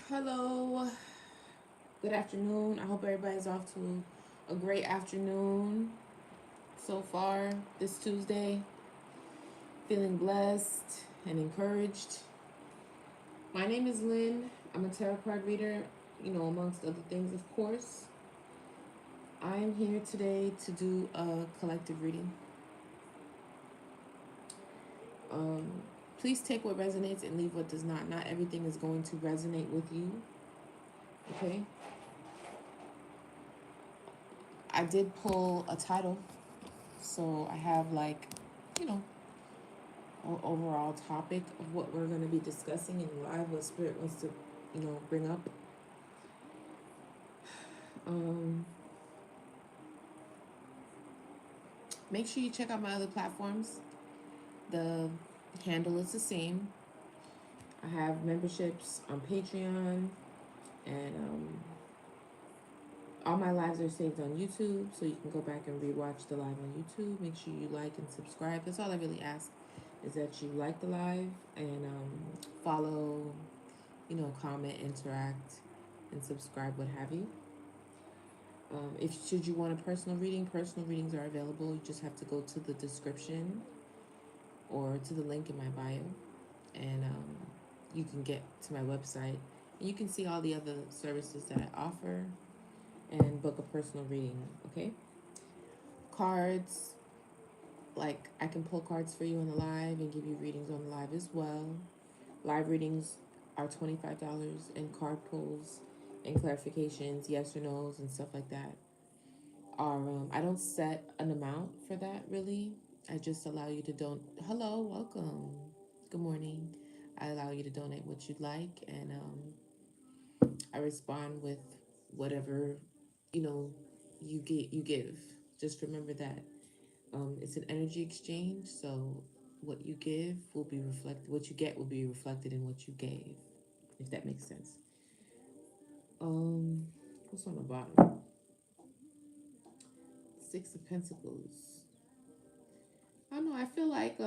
Hello, good afternoon. I hope everybody's off to a great afternoon so far this Tuesday. Feeling blessed and encouraged. My name is Lynn. I'm a tarot card reader, amongst other things, of course. I am here today to do a collective reading. Um, Please take what resonates and leave what does not. Not everything is going to resonate with you, okay? I did pull a title, so I have you know, overall topic of what we're going to be discussing in live, what spirit wants to, bring up. Um, Make sure you check out my other platforms. The handle is the same. I have memberships on Patreon, and all my lives are saved on YouTube, so you can go back and rewatch the live on YouTube. Make sure you like and subscribe. That's all I really ask, is that you like the live and follow, comment, interact, and subscribe, what have you. If should you want a personal reading, personal readings are available. You just have to go to the description or to the link in my bio, and you can get to my website. And you can see all the other services that I offer and book a personal reading. Okay, cards. Like, I can pull cards for you on the live and give you readings on the live as well. Live readings are $25, and card pulls and clarifications, yes or no's, and stuff like that are I don't set an amount for that really. I just allow you to don't. Hello, welcome. Good morning. I allow you to donate what you'd like, and I respond with whatever you know you give. Just remember that it's an energy exchange, so what you give will be reflected. What you get will be reflected in what you gave, if that makes sense. Um, what's on the bottom? Six of Pentacles. I don't know. I feel like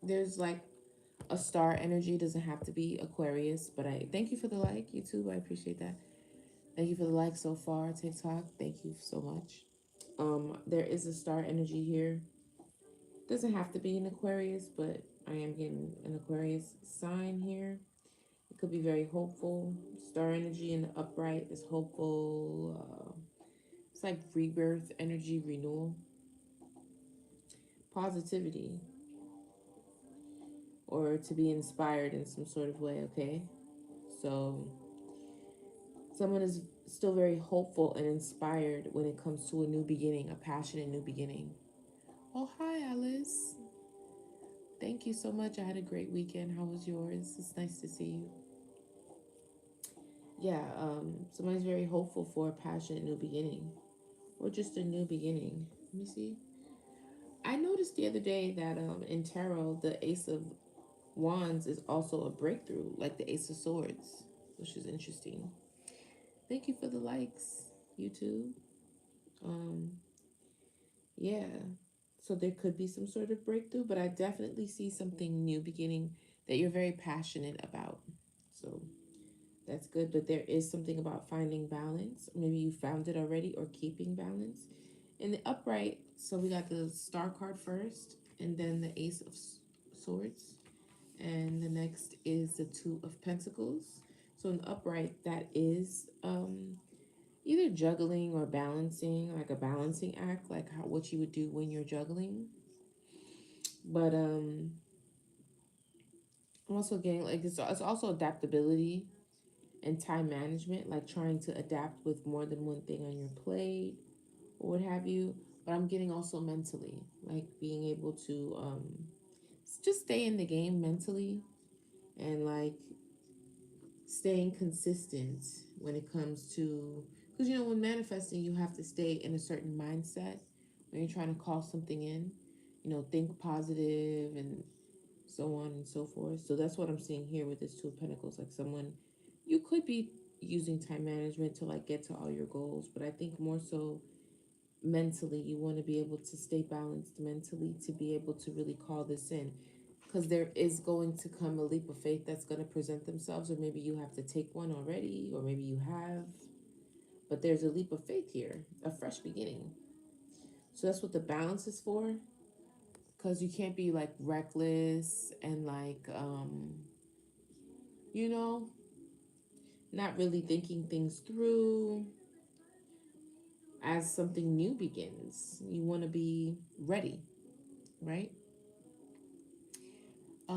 there's like a star energy. It doesn't have to be Aquarius, but I thank you for the like, YouTube. I appreciate that. Thank you for the like so far, TikTok. Thank you so much. There is a star energy here. Doesn't have to be an Aquarius, but I am getting an Aquarius sign here. It could be very hopeful. Star energy in the upright is hopeful. It's like rebirth energy, renewal, positivity, or to be inspired in some sort of way. Okay, so someone is still very hopeful and inspired when it comes to a new beginning, a passionate new beginning. Oh, hi, Alice. Thank you so much. I had a great weekend. How was yours? It's nice to see you. Yeah, somebody's very hopeful for a passionate new beginning or just a new beginning. Let me see. I noticed the other day that in tarot, the Ace of Wands is also a breakthrough, like the Ace of Swords, which is interesting. Thank you for the likes, YouTube. Um, yeah. So there could be some sort of breakthrough, but I definitely see something new beginning that you're very passionate about. So that's good. But there is something about finding balance. Maybe you found it already, or keeping balance. In the upright, so we got the Star card first, and then the Ace of Swords. And the next is the Two of Pentacles. So in the upright, that is either juggling or balancing, like a balancing act, like what you would do when you're juggling. But I'm also getting like it's also adaptability and time management, like trying to adapt with more than one thing on your plate or what have you. But I'm getting also mentally, like being able to just stay in the game mentally, and like staying consistent when it comes to, because when manifesting, you have to stay in a certain mindset when you're trying to call something in. Think positive and so on and so forth. So that's what I'm seeing here with this Two of Pentacles. Like someone, you could be using time management to like get to all your goals, but I think more so mentally, you want to be able to stay balanced mentally to be able to really call this in. because there is going to come a leap of faith that's going to present themselves, or maybe you have to take one already, or maybe you have. But there's a leap of faith here, a fresh beginning. So that's what the balance is for, because you can't be like reckless and like, you know, not really thinking things through as something new begins. You want to be ready, right?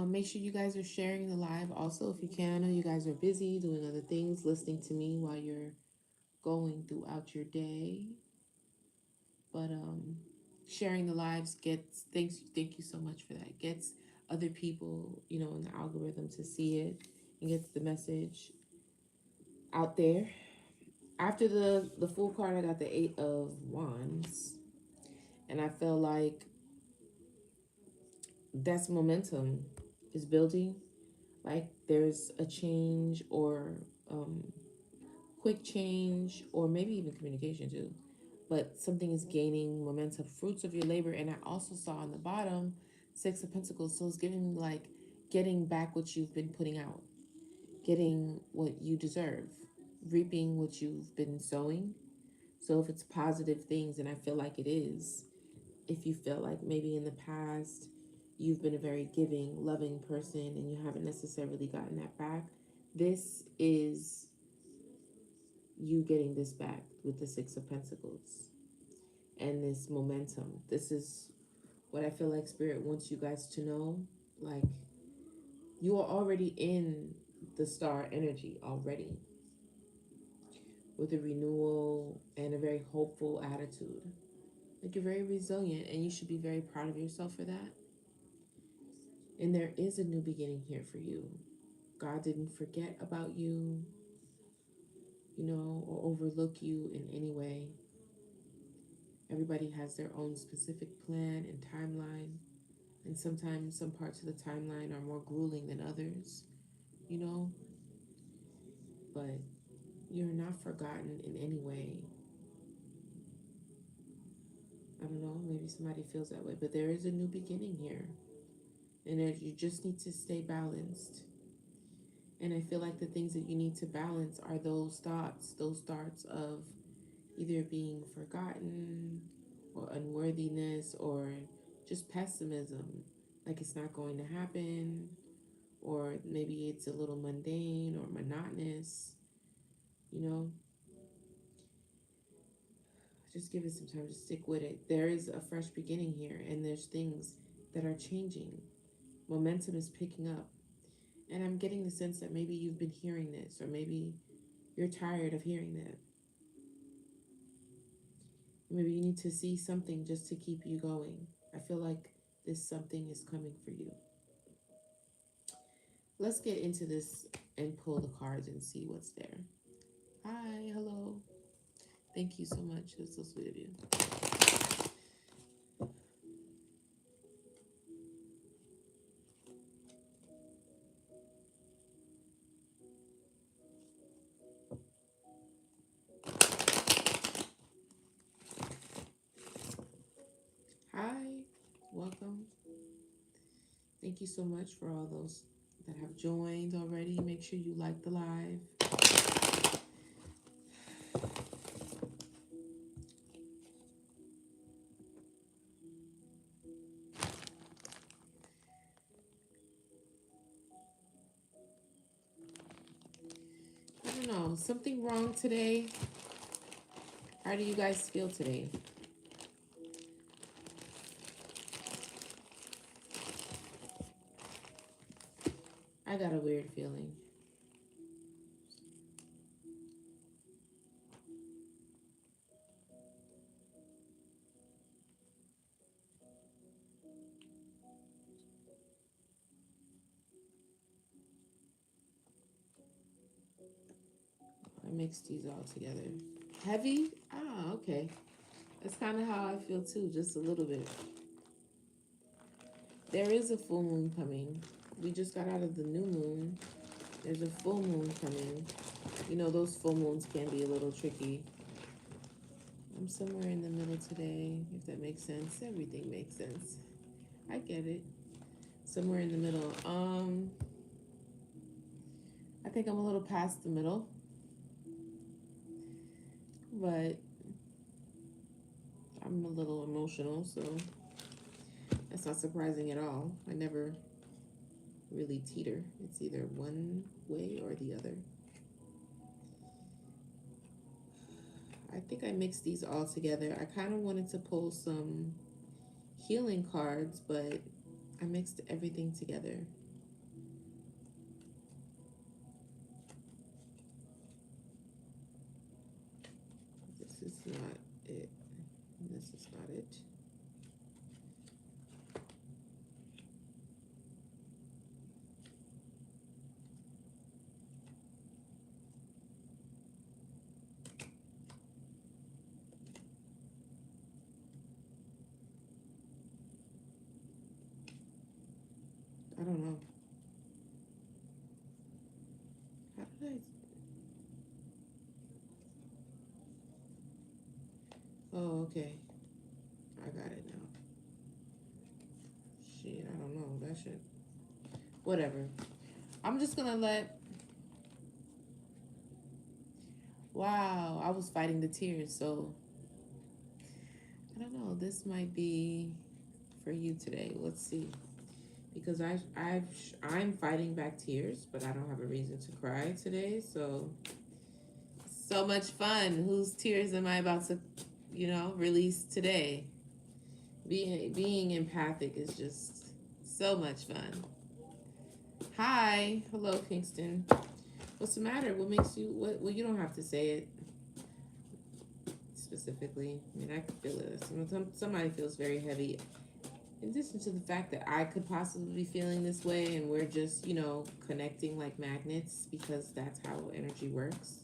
Make sure you guys are sharing the live also if you can. I know you guys are busy doing other things, listening to me while you're going throughout your day. But sharing the lives gets thank you so much for that. Gets other people, you know, in the algorithm to see it and gets the message out there. After the full card, I got the 8 of Wands, and I feel like that's momentum is building. Like there's a change or quick change, or maybe even communication too. But something is gaining momentum, fruits of your labor. And I also saw on the bottom 6 of Pentacles. So it's giving me like getting back what you've been putting out, getting what you deserve, reaping what you've been sowing. So if it's positive things, and I feel like it is, if you feel like maybe in the past you've been a very giving, loving person and you haven't necessarily gotten that back, this is you getting this back with the 6 of Pentacles and this momentum. This is what I feel like Spirit wants you guys to know. Like, you are already in the star energy already, with a renewal and a very hopeful attitude. Like, you're very resilient and you should be very proud of yourself for that. And there is a new beginning here for you. God didn't forget about you, you know, or overlook you in any way. Everybody has their own specific plan and timeline. And sometimes some parts of the timeline are more grueling than others, you know. But you're not forgotten in any way. I don't know, maybe somebody feels that way. But there is a new beginning here. And you just need to stay balanced. And I feel like the things that you need to balance are those thoughts of either being forgotten or unworthiness or just pessimism, like it's not going to happen, or maybe it's a little mundane or monotonous, you know. Just give it some time to stick with it. There is a fresh beginning here, and there's things that are changing. Momentum is picking up. And I'm getting the sense that maybe you've been hearing this, or maybe you're tired of hearing that. Maybe you need to see something just to keep you going. I feel like this something is coming for you. Let's get into this and pull the cards and see what's there. Hi, hello. Thank you so much. That's so sweet of you. Hi, welcome. Thank you so much for all those that have joined already. Make sure you like the live. I don't know, something wrong today? How do you guys feel today? I got a weird feeling. I mixed these all together. Heavy? Ah, okay. That's kind of how I feel too, just a little bit. There is a full moon coming. We just got out of the new moon. There's a full moon coming. You know, those full moons can be a little tricky. I'm somewhere in the middle today, if that makes sense. Everything makes sense. I get it. Somewhere in the middle. I think I'm a little past the middle, but I'm a little emotional, so that's not surprising at all. I never really teeter. It's either one way or the other. I think I mixed these all together. I kind of wanted to pull some healing cards, but I mixed everything together. This is not it. This is not it. I don't know. How did I? Oh, okay. I got it now. Shit, I don't know. That shit. Whatever. I'm just gonna let. Wow, I was fighting the tears, so I don't know. This might be for you today. Let's see. Because I'm fighting back tears, but I don't have a reason to cry today. So much fun. Whose tears am I about to, release today? Being empathic is just so much fun. Hi, hello, Kingston. What's the matter? What makes you? What? Well, you don't have to say it specifically. I mean, I can feel it. Somebody feels very heavy. In addition to the fact that I could possibly be feeling this way, and we're just, connecting like magnets because that's how energy works.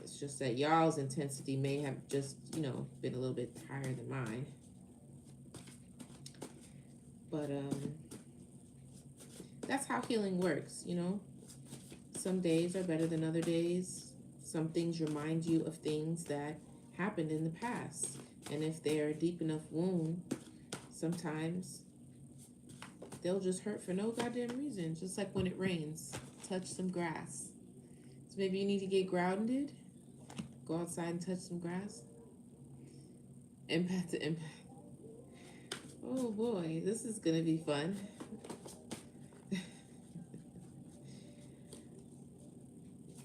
It's just that y'all's intensity may have just, been a little bit higher than mine. But that's how healing works, Some days are better than other days. Some things remind you of things that happened in the past. And if they're a deep enough wound, sometimes they'll just hurt for no goddamn reason. Just like when it rains, touch some grass. So maybe you need to get grounded. Go outside and touch some grass. Empath to empath. Oh boy, this is gonna be fun.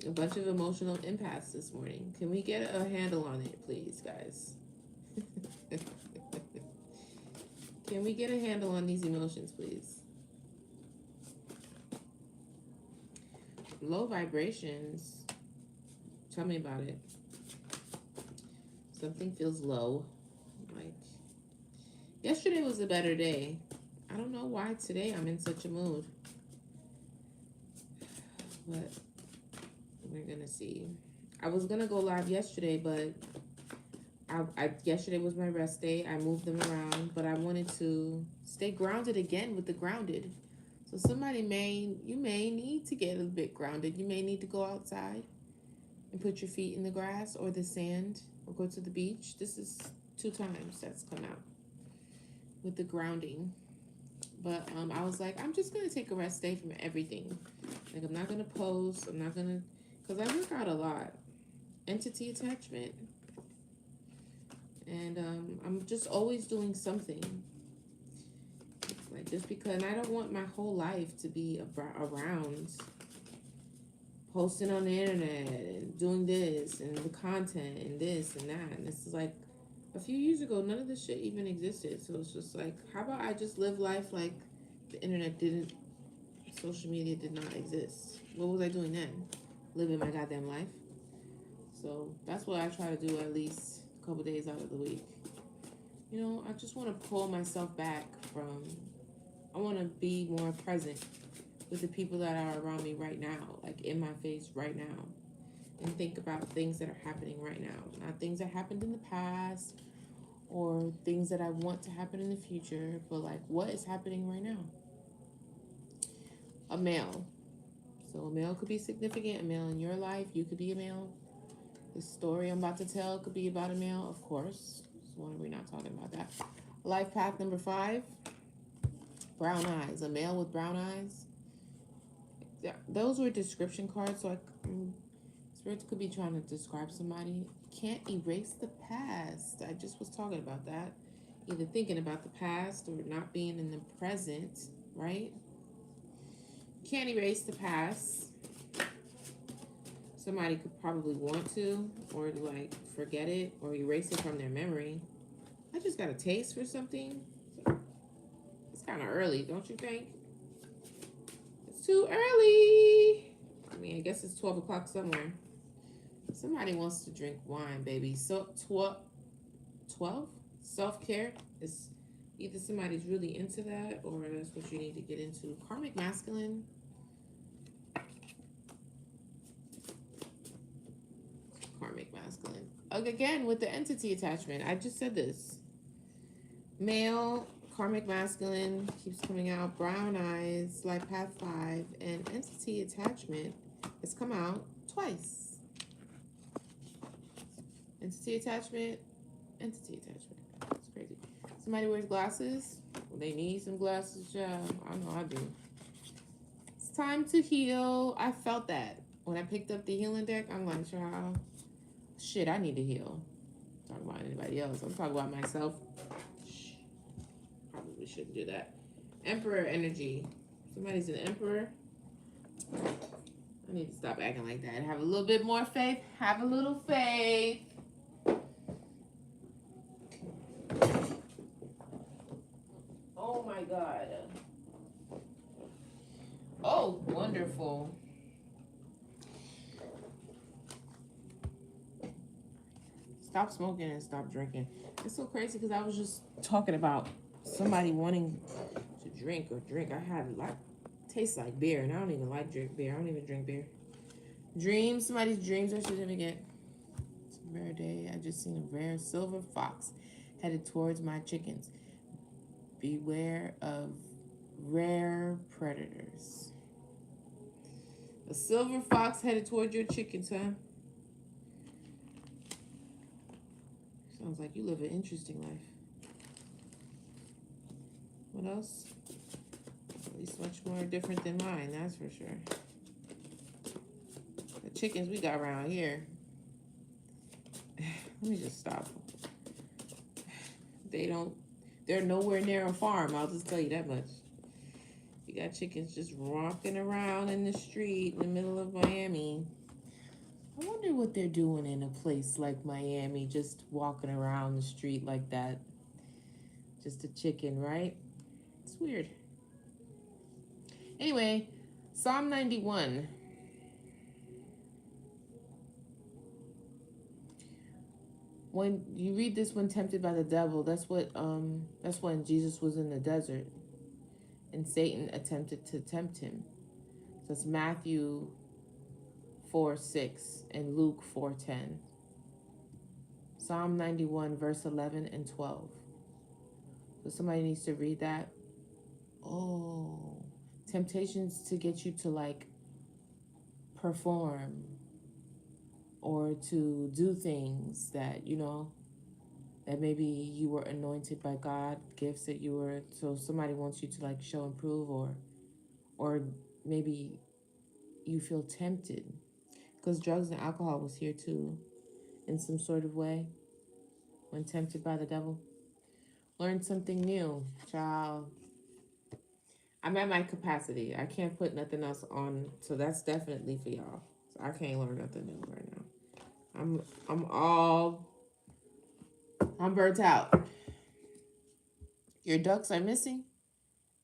A bunch of emotional empaths this morning. Can we get a handle on it, please, guys? Can we get a handle on these emotions, please? Low vibrations. Tell me about it. Something feels low. Like, yesterday was a better day. I don't know why today I'm in such a mood. But we're gonna see. I was gonna go live yesterday, but yesterday was my rest day. I moved them around, but I wanted to stay grounded again with the grounded. So you may need to get a bit grounded. You may need to go outside and put your feet in the grass or the sand or go to the beach. This is 2 times that's come out with the grounding. But I was like, I'm just gonna take a rest day from everything. Like, I'm not gonna post. I'm not gonna, because I work out a lot. Entity attachment. And I'm just always doing something. Like, just because, and I don't want my whole life to be around posting on the internet and doing this and the content and this and that. And this is like, a few years ago, none of this shit even existed. So it's just like, how about I just live life like the internet didn't, social media did not exist? What was I doing then? Living my goddamn life. So that's what I try to do at least a couple days out of the week. I just want to pull myself back from, I want to be more present with the people that are around me right now, like in my face right now, and think about things that are happening right now, not things that happened in the past or things that I want to happen in the future, but like what is happening right now. A male. So a male could be significant, a male in your life, you could be a male. The story I'm about to tell could be about a male, of course. So we're not talking about that. Life path number 5. Brown eyes. A male with brown eyes. Yeah, those were description cards, so spirits could be trying to describe somebody. Can't erase the past. I just was talking about that. Either thinking about the past or not being in the present, right? Can't erase the past. Somebody could probably want to, or like forget it, or erase it from their memory. I just got a taste for something. So it's kind of early, don't you think? It's too early. I mean, I guess it's 12 o'clock somewhere. Somebody wants to drink wine, baby. So 12? Self-care is either somebody's really into that or that's what you need to get into. Karmic masculine. Karmic masculine. Again, with the entity attachment. I just said this. Male, karmic masculine keeps coming out. Brown eyes, life path 5, and entity attachment has come out twice. Entity attachment, entity attachment. It's crazy. Somebody wears glasses. Well, they need some glasses, yeah. I know I do. It's time to heal. I felt that. When I picked up the healing deck, I'm like, child, shit, I need to heal. I'm talking about anybody else. I'm talking about myself. Probably shouldn't do that. Emperor energy. Somebody's an emperor. I need to stop acting like that. Have a little bit more faith. Have a little faith. Oh my God. Oh, wonderful. Stop smoking and stop drinking. It's so crazy because I was just talking about somebody wanting to drink. I had a lot. Tastes like beer, and I don't even like beer. I don't even drink beer. Dreams. Somebody's dreams are certificate. It's a rare day. I just seen a rare silver fox headed towards my chickens. Beware of rare predators. A silver fox headed towards your chickens, huh? Sounds like you live an interesting life. What else? At least much more different than mine, that's for sure. The chickens we got around here. Let me just stop. They're nowhere near a farm, I'll just tell you that much. You got chickens just romping around in the street in the middle of Miami. I wonder what they're doing in a place like Miami, just walking around the street like that. Just a chicken, right? It's weird. Anyway, Psalm 91. When you read this, when tempted by the devil, that's when Jesus was in the desert and Satan attempted to tempt him. So it's Matthew 4:6 and Luke 4:10. Psalm 91, verse 11 and 12. So somebody needs to read that. Oh, temptations to get you to like perform or to do things that, that maybe you were anointed by God, gifts that you were, so somebody wants you to like show and prove, or maybe you feel tempted because drugs and alcohol was here too in some sort of way when tempted by the devil. Learn something new, child. I'm at my capacity. I can't put nothing else on, so that's definitely for y'all. So I can't learn nothing new right now. I'm burnt out. Your ducks are missing?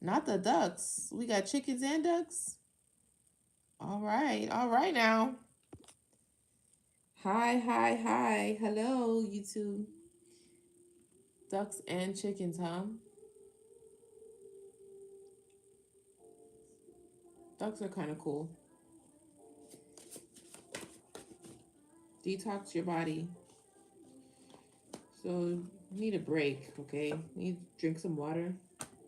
Not the ducks. We got chickens and ducks. All right now. Hi. Hello, YouTube. Ducks and chickens, huh? Ducks are kind of cool. Detox your body. So you need a break, okay? You need to drink some water.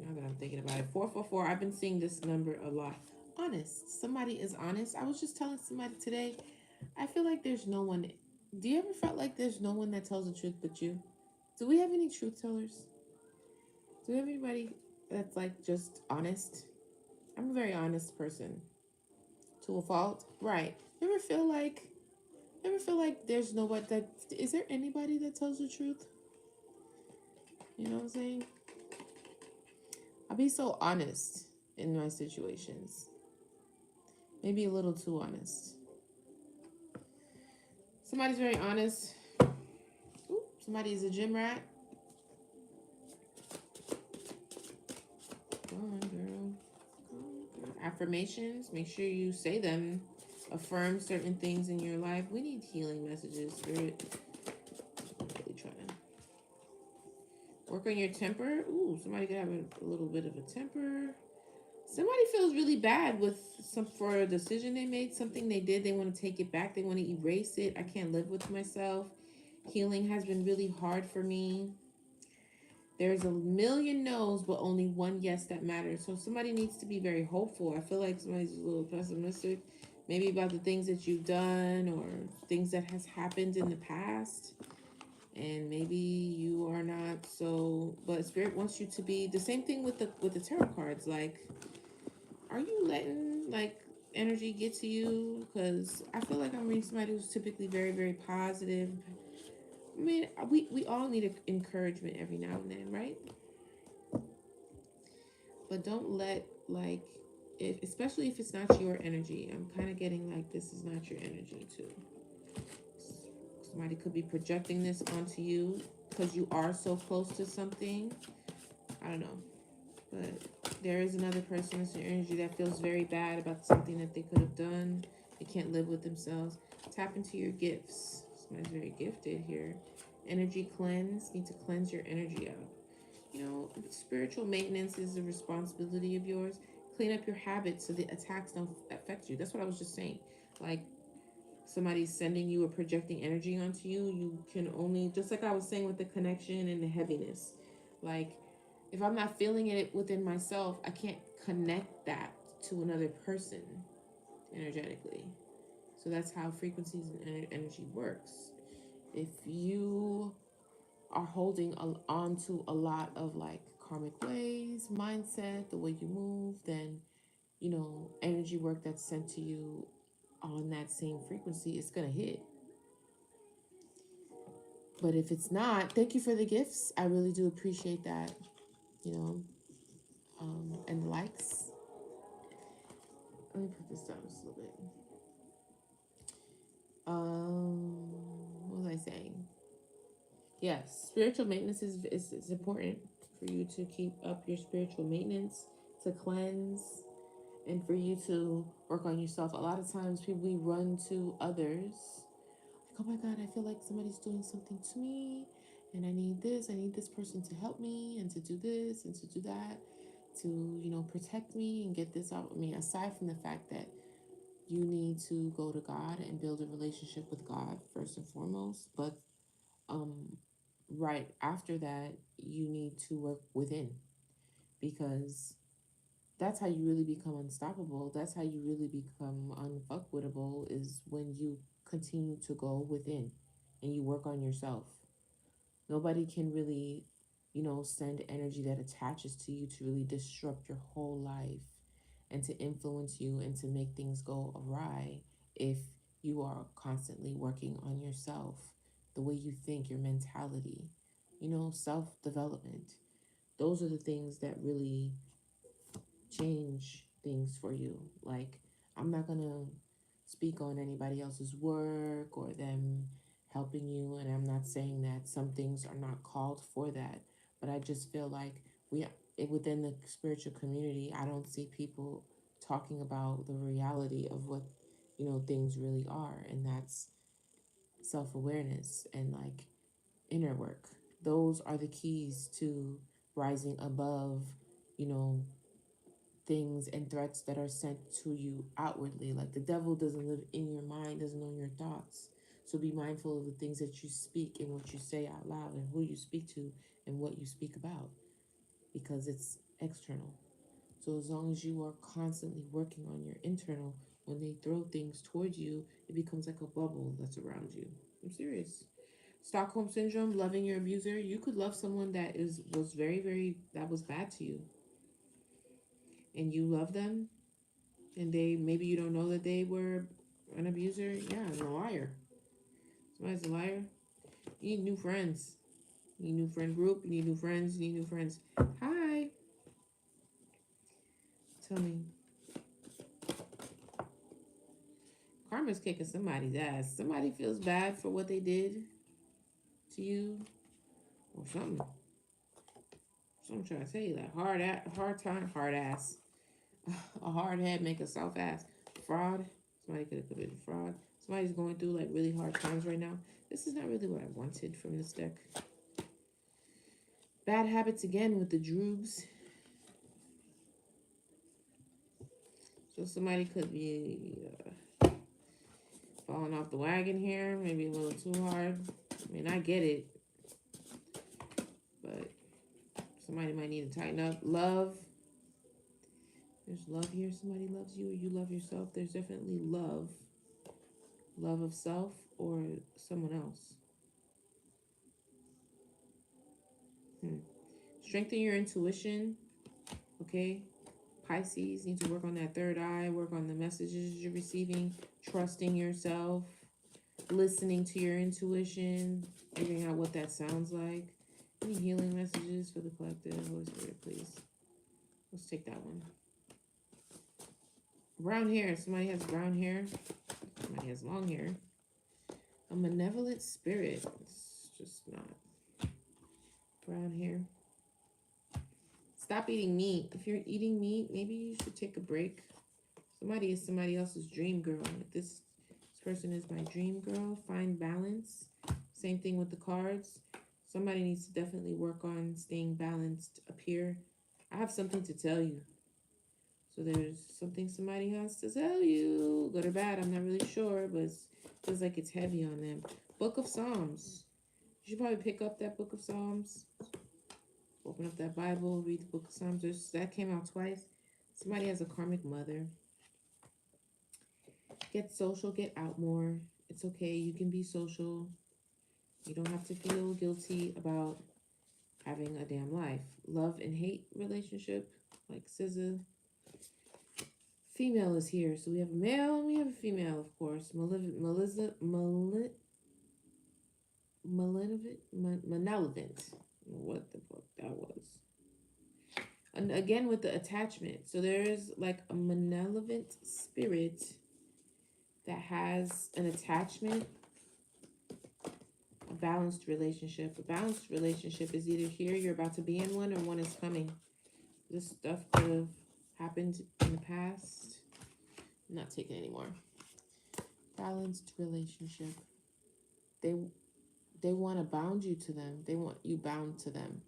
Now that I'm thinking about it. 444. I've been seeing this number a lot. Honest. Somebody is honest. I was just telling somebody today, I feel like there's no one. Do you ever felt like there's no one that tells the truth but you? Do we have any truth tellers? Do we have anybody that's like just honest. I'm a very honest person to a fault. Right. Ever feel like there's nobody that is there anybody that tells the truth? You know what I'm saying? I'll be so honest in my situations. Maybe a little too honest. Somebody's very honest. Ooh, somebody's a gym rat. Come on, girl. Come on, girl. Affirmations. Make sure you say them. Affirm certain things in your life. We need healing messages. Spirit. I'm really trying to work on your temper. Ooh, somebody could have a little bit of a temper. Somebody feels really bad with some for a decision they made, something they did. They want to take it back. They want to erase it. I can't live with myself. Healing has been really hard for me. There's a million no's, but only one yes that matters. So somebody needs to be very hopeful. I feel like somebody's a little pessimistic, maybe about the things that you've done or things that has happened in the past. And maybe you are not so, but spirit wants you to be the same thing with the tarot cards. Like, are you letting like energy get to you? Because I feel like I'm reading somebody who's typically very, very positive. I mean, we all need encouragement every now and then, right? But don't let like if, especially if it's not your energy. I'm kind of getting like this is not your energy too. Somebody could be projecting this onto you because you are so close to something. I don't know, but there is another person with your energy that feels very bad about something that they could have done. They can't live with themselves. Tap into your gifts. Somebody's very gifted here. Energy cleanse. Need to cleanse your energy out. You know, spiritual maintenance is a responsibility of yours. Clean up your habits so the attacks don't affect you. That's what I was just saying. Like somebody's sending you or projecting energy onto you, you can only, just like I was saying with the connection and the heaviness. Like if I'm not feeling it within myself, I can't connect that to another person energetically. So that's how frequencies and energy works. If you are holding on to a lot of like karmic ways, mindset, the way you move, then energy work that's sent to you on that same frequency is gonna hit. But if it's not, thank you for the gifts. I really do appreciate that. You know, and likes. Let me put this down just a little bit. What was I saying? Yes, spiritual maintenance is important for you to keep up your spiritual maintenance, to cleanse, and for you to work on yourself. A lot of times people we run to others like, oh my god, I feel like somebody's doing something to me and I need this person to help me and to do this and to do that, to protect me and get this out. I mean, aside from the fact that you need to go to God and build a relationship with God first and foremost, but um right after that you need to work within, because that's how you really become unstoppable. That's how you really become unfuckwittable, is when you continue to go within and you work on yourself. Nobody can really, send energy that attaches to you to really disrupt your whole life and to influence you and to make things go awry if you are constantly working on yourself, the way you think, your mentality, self development. Those are the things that really change things for you. Like, I'm not gonna speak on anybody else's work or them helping you, and I'm not saying that some things are not called for that, but I just feel like within the spiritual community, I don't see people talking about the reality of what things really are, and that's self-awareness and like inner work. Those are the keys to rising above, you know, things and threats that are sent to you outwardly. Like the devil doesn't live in your mind, doesn't know your thoughts. So be mindful of the things that you speak and what you say out loud and who you speak to and what you speak about, because it's external. So as long as you are constantly working on your internal, when they throw things towards you, it becomes like a bubble that's around you. I'm serious. Stockholm syndrome, loving your abuser. You could love someone that was very, very, that was bad to you. and you love them, and maybe you don't know that they were an abuser, yeah, a liar. Somebody's a liar. You need new friends. You need new friend group. You need new friends. You need new friends. Hi. Tell me. Karma's kicking somebody's ass. Somebody feels bad for what they did to you or something. So I'm trying to tell you that hard ass. A hard head make a soft ass. Fraud. Somebody could have committed fraud. Somebody's going through like really hard times right now. This is not really what I wanted from this deck. Bad habits again with the droogs. So somebody could be falling off the wagon here, maybe a little too hard. I mean, I get it, but somebody might need to tighten up. Love. There's love here. Somebody loves you or you love yourself. There's definitely love. Love of self or someone else. Strengthen your intuition. Okay. Pisces, need to work on that third eye, work on the messages you're receiving, trusting yourself, listening to your intuition, figuring out what that sounds like. Any healing messages for the collective? Holy Spirit, please. Let's take that one. Brown hair. Somebody has brown hair. Somebody has long hair. A malevolent spirit. It's just not. Brown hair. Stop eating meat. If you're eating meat, maybe you should take a break. Somebody is somebody else's dream girl. This person is my dream girl. Find balance. Same thing with the cards. Somebody needs to definitely work on staying balanced up here. I have something to tell you. So there's something somebody has to tell you. Good or bad, I'm not really sure, but it feels like it's heavy on them. Book of Psalms. You should probably pick up that Book of Psalms. Open up that Bible, read the Book of Psalms. That came out twice. Somebody has a karmic mother. Get social, get out more. It's okay, you can be social. You don't have to feel guilty about having a damn life. Love and hate relationship, like SZA. Female is here, so we have a male and we have a female, of course. Malevolent. What the fuck that was. And again with the attachment. So there's like a malevolent spirit that has an attachment, a balanced relationship. A balanced relationship is either here, you're about to be in one, or one is coming. This stuff could have happened in the past. I'm not taking any more. Balanced relationship. They want to bound you to them. They want you bound to them.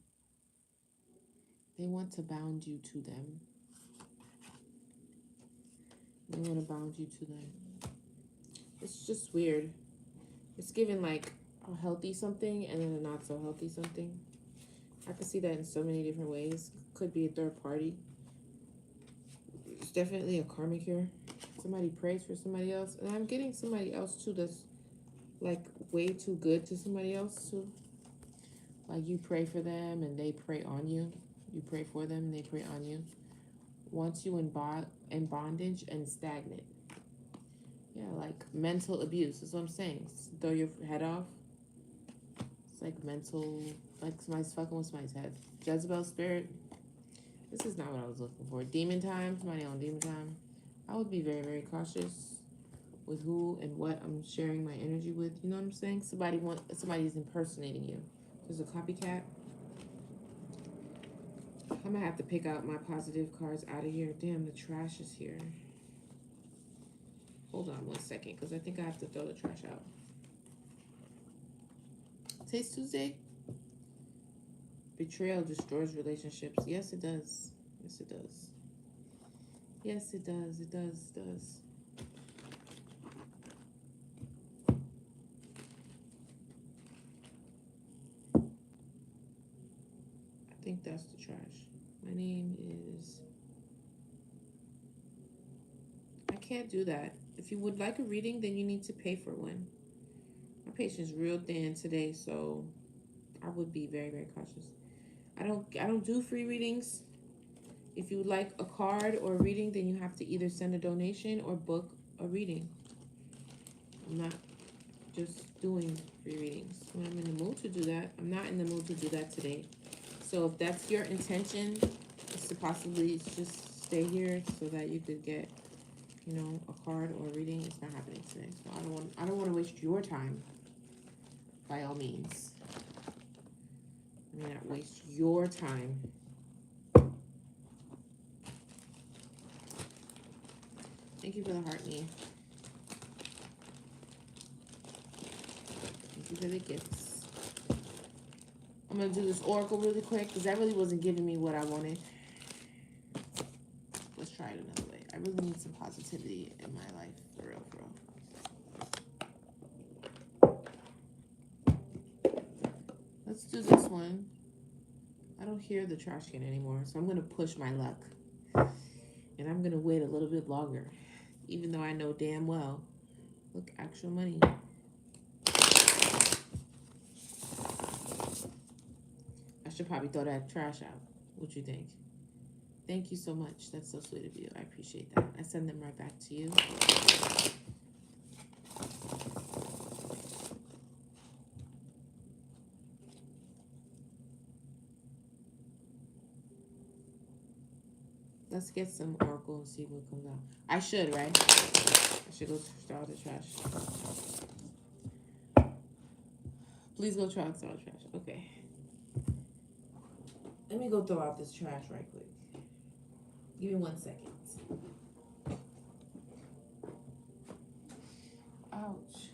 They want to bound you to them. They want to bound you to them. It's just weird. It's given like a healthy something and then a not so healthy something. I could see that in so many different ways. Could be a third party. It's definitely a karmic here. Somebody prays for somebody else. And I'm getting somebody else too that's like way too good to somebody else too. Like you pray for them and they pray on you. You pray for them and they pray on you. Wants you in bondage and stagnant. Yeah, like mental abuse. That's what I'm saying. Throw your head off. It's like mental, like somebody's fucking with somebody's head. Jezebel spirit. This is not what I was looking for. Demon time. Somebody on demon time. I would be very, very cautious with who and what I'm sharing my energy with. You know what I'm saying? Somebody's impersonating you. There's a copycat. I'm gonna have to pick out my positive cards out of here. Damn, the trash is here. Hold on 1 second, because I think I have to throw the trash out. Today's Tuesday. Betrayal destroys relationships. Yes, it does. Yes, it does. Yes, it does. It does. It does. I think that's the trash. My name is... I can't do that. If you would like a reading, then you need to pay for one. My patience is real thin today, so I would be very, very cautious. I don't do free readings. If you would like a card or a reading, then you have to either send a donation or book a reading. I'm not just doing free readings when I'm in the mood to do that. I'm not in the mood to do that today. So if that's your intention, is to possibly just stay here so that you could get, you know, a card or a reading, it's not happening today. So I don't want to waste your time. By all means, I mean, not waste your time. Thank you for the heart, me. Thank you for the gifts. I'm gonna do this oracle really quick because that really wasn't giving me what I wanted. Let's try it another way. I really need some positivity in my life, for real, for real. Let's do this one. I don't hear the trash can anymore, so I'm gonna push my luck. And I'm gonna wait a little bit longer, even though I know damn well. Look, actual money. I should probably throw that trash out. What you think? Thank you so much. That's so sweet of you. I appreciate that. I send them right back to you. Let's get some oracle and see what comes out. I should, right? I should go throw out the trash. Please go throw out the trash. Okay. Let me go throw out this trash right quick. Give me 1 second. Ouch.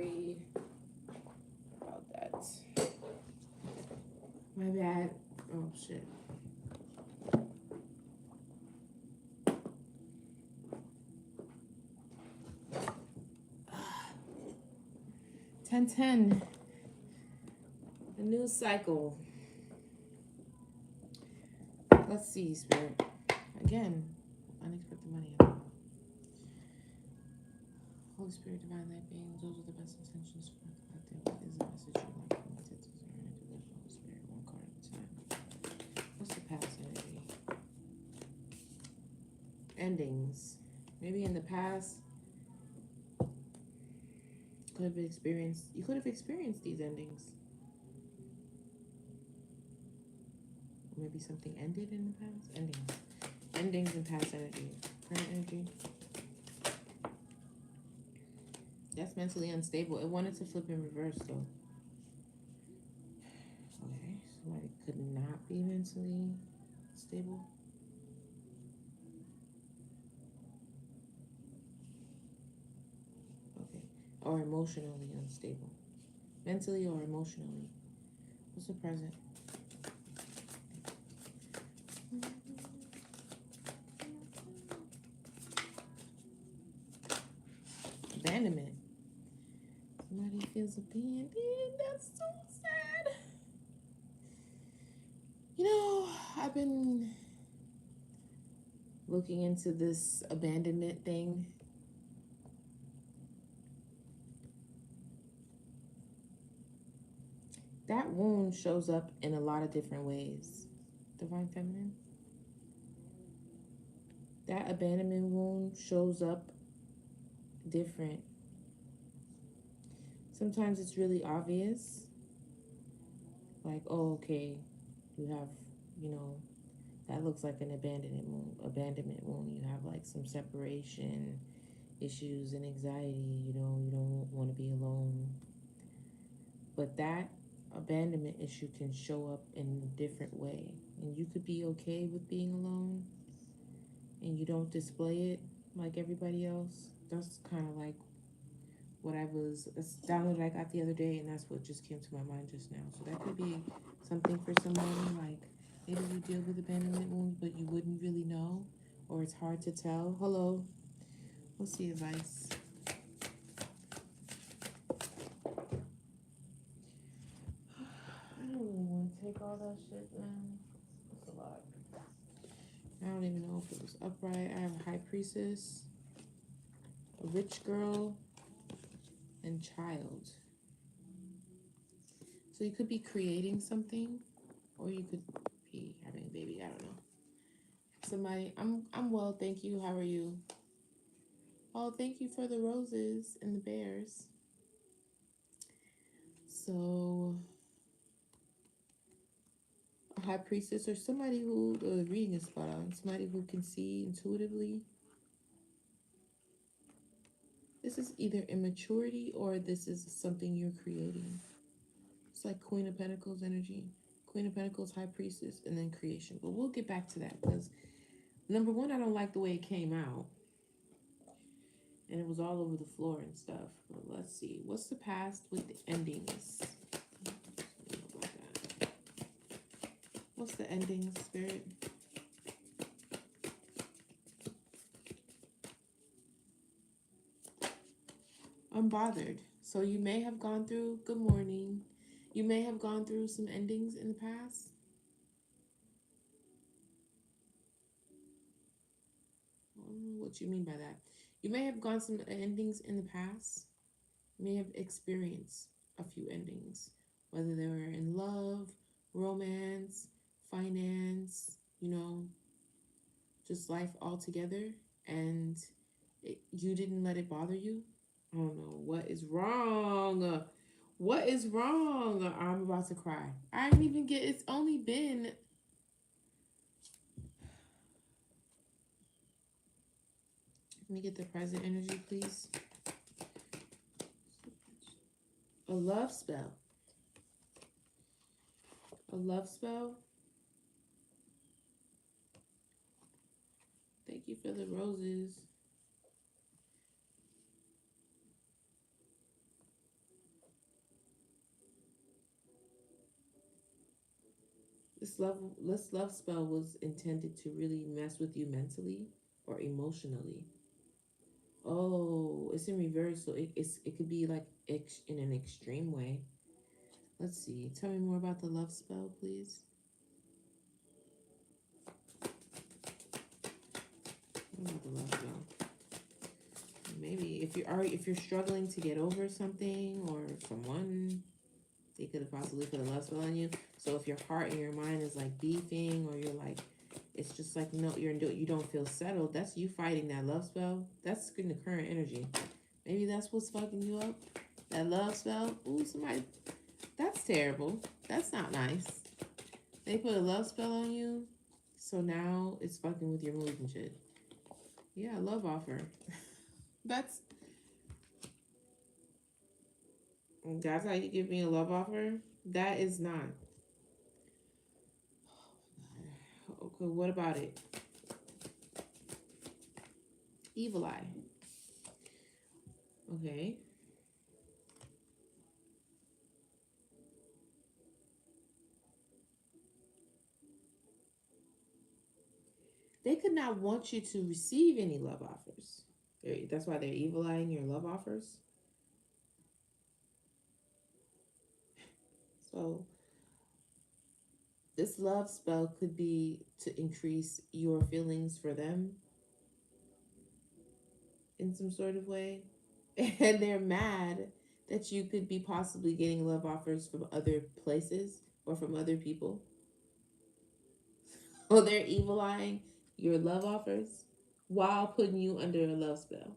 sorry about that. My bad. Oh, shit. $10.10. The news cycle. Let's see, Spirit. Again, unexpected money. Holy Spirit, divine light beings, those are the best intentions for the collective. What is the message you like from my tips? Holy Spirit, one card at a time. What's the past energy? Endings. Maybe in the past, you could have experienced these endings. Or maybe something ended in the past. Endings and past energy. Current energy. That's mentally unstable. It wanted to flip in reverse though. Okay, somebody could not be mentally stable. Okay, or emotionally unstable. Mentally or emotionally. What's the present? Abandonment. Somebody feels abandoned. That's so sad. You know, I've been looking into this abandonment thing. That wound shows up in a lot of different ways. Divine Feminine. That abandonment wound shows up different. Sometimes it's really obvious. Like, oh, okay, you have, that looks like an abandonment wound. You have like some separation issues and anxiety. You don't want to be alone. But that abandonment issue can show up in a different way. And you could be okay with being alone and you don't display it like everybody else. That's kind of like what it's download I got the other day, and that's what just came to my mind just now. So that could be something for somebody, like maybe you deal with abandonment wounds, but you wouldn't really know, or it's hard to tell. Hello, what's the advice? I don't really want to take all that shit, man. That's a lot. I don't even know if it was upright. I have a high priestess, a rich girl, and child. So you could be creating something, or you could be having a baby. I don't know. Somebody, I'm well, thank you. How are you? Oh, thank you for the roses and the bears. So, a high priestess or somebody who the reading is spot on. Somebody who can see intuitively. This is either immaturity or this is something you're creating. It's like Queen of Pentacles energy. Queen of Pentacles, High Priestess, and then creation. But we'll get back to that because number one, I don't like the way it came out. And it was all over the floor and stuff. But let's see. What's the past with the endings? What's the ending, Spirit? Unbothered. So you may have gone through, good morning. You may have gone through some endings in the past. I don't know what you mean by that. You may have gone some endings in the past. You may have experienced a few endings, whether they were in love, romance, finance, just life altogether, and you didn't let it bother you. I don't know what is wrong. What is wrong? I'm about to cry. I didn't even get. It's only been. Let me get the present energy, please. A love spell. A love spell. Thank you for the roses. This love spell was intended to really mess with you mentally or emotionally. Oh, it's in reverse, so it could be like in an extreme way. Let's see. Tell me more about the love spell, please. What about the love spell? Maybe if you're struggling to get over something or someone, they could have possibly put a love spell on you. So if your heart and your mind is like beefing, or you're like, it's just like no, you don't feel settled. That's you fighting that love spell. That's in the current energy. Maybe that's what's fucking you up. That love spell. Ooh, somebody. That's terrible. That's not nice. They put a love spell on you, so now it's fucking with your mood and shit. Yeah, love offer. That's that's how you give me a love offer. That is not. Okay, what about it? Evil eye. Okay. They could not want you to receive any love offers. That's why they're evil eyeing your love offers. So this love spell could be to increase your feelings for them in some sort of way. And they're mad that you could be possibly getting love offers from other places or from other people. Or they're evil eyeing your love offers while putting you under a love spell.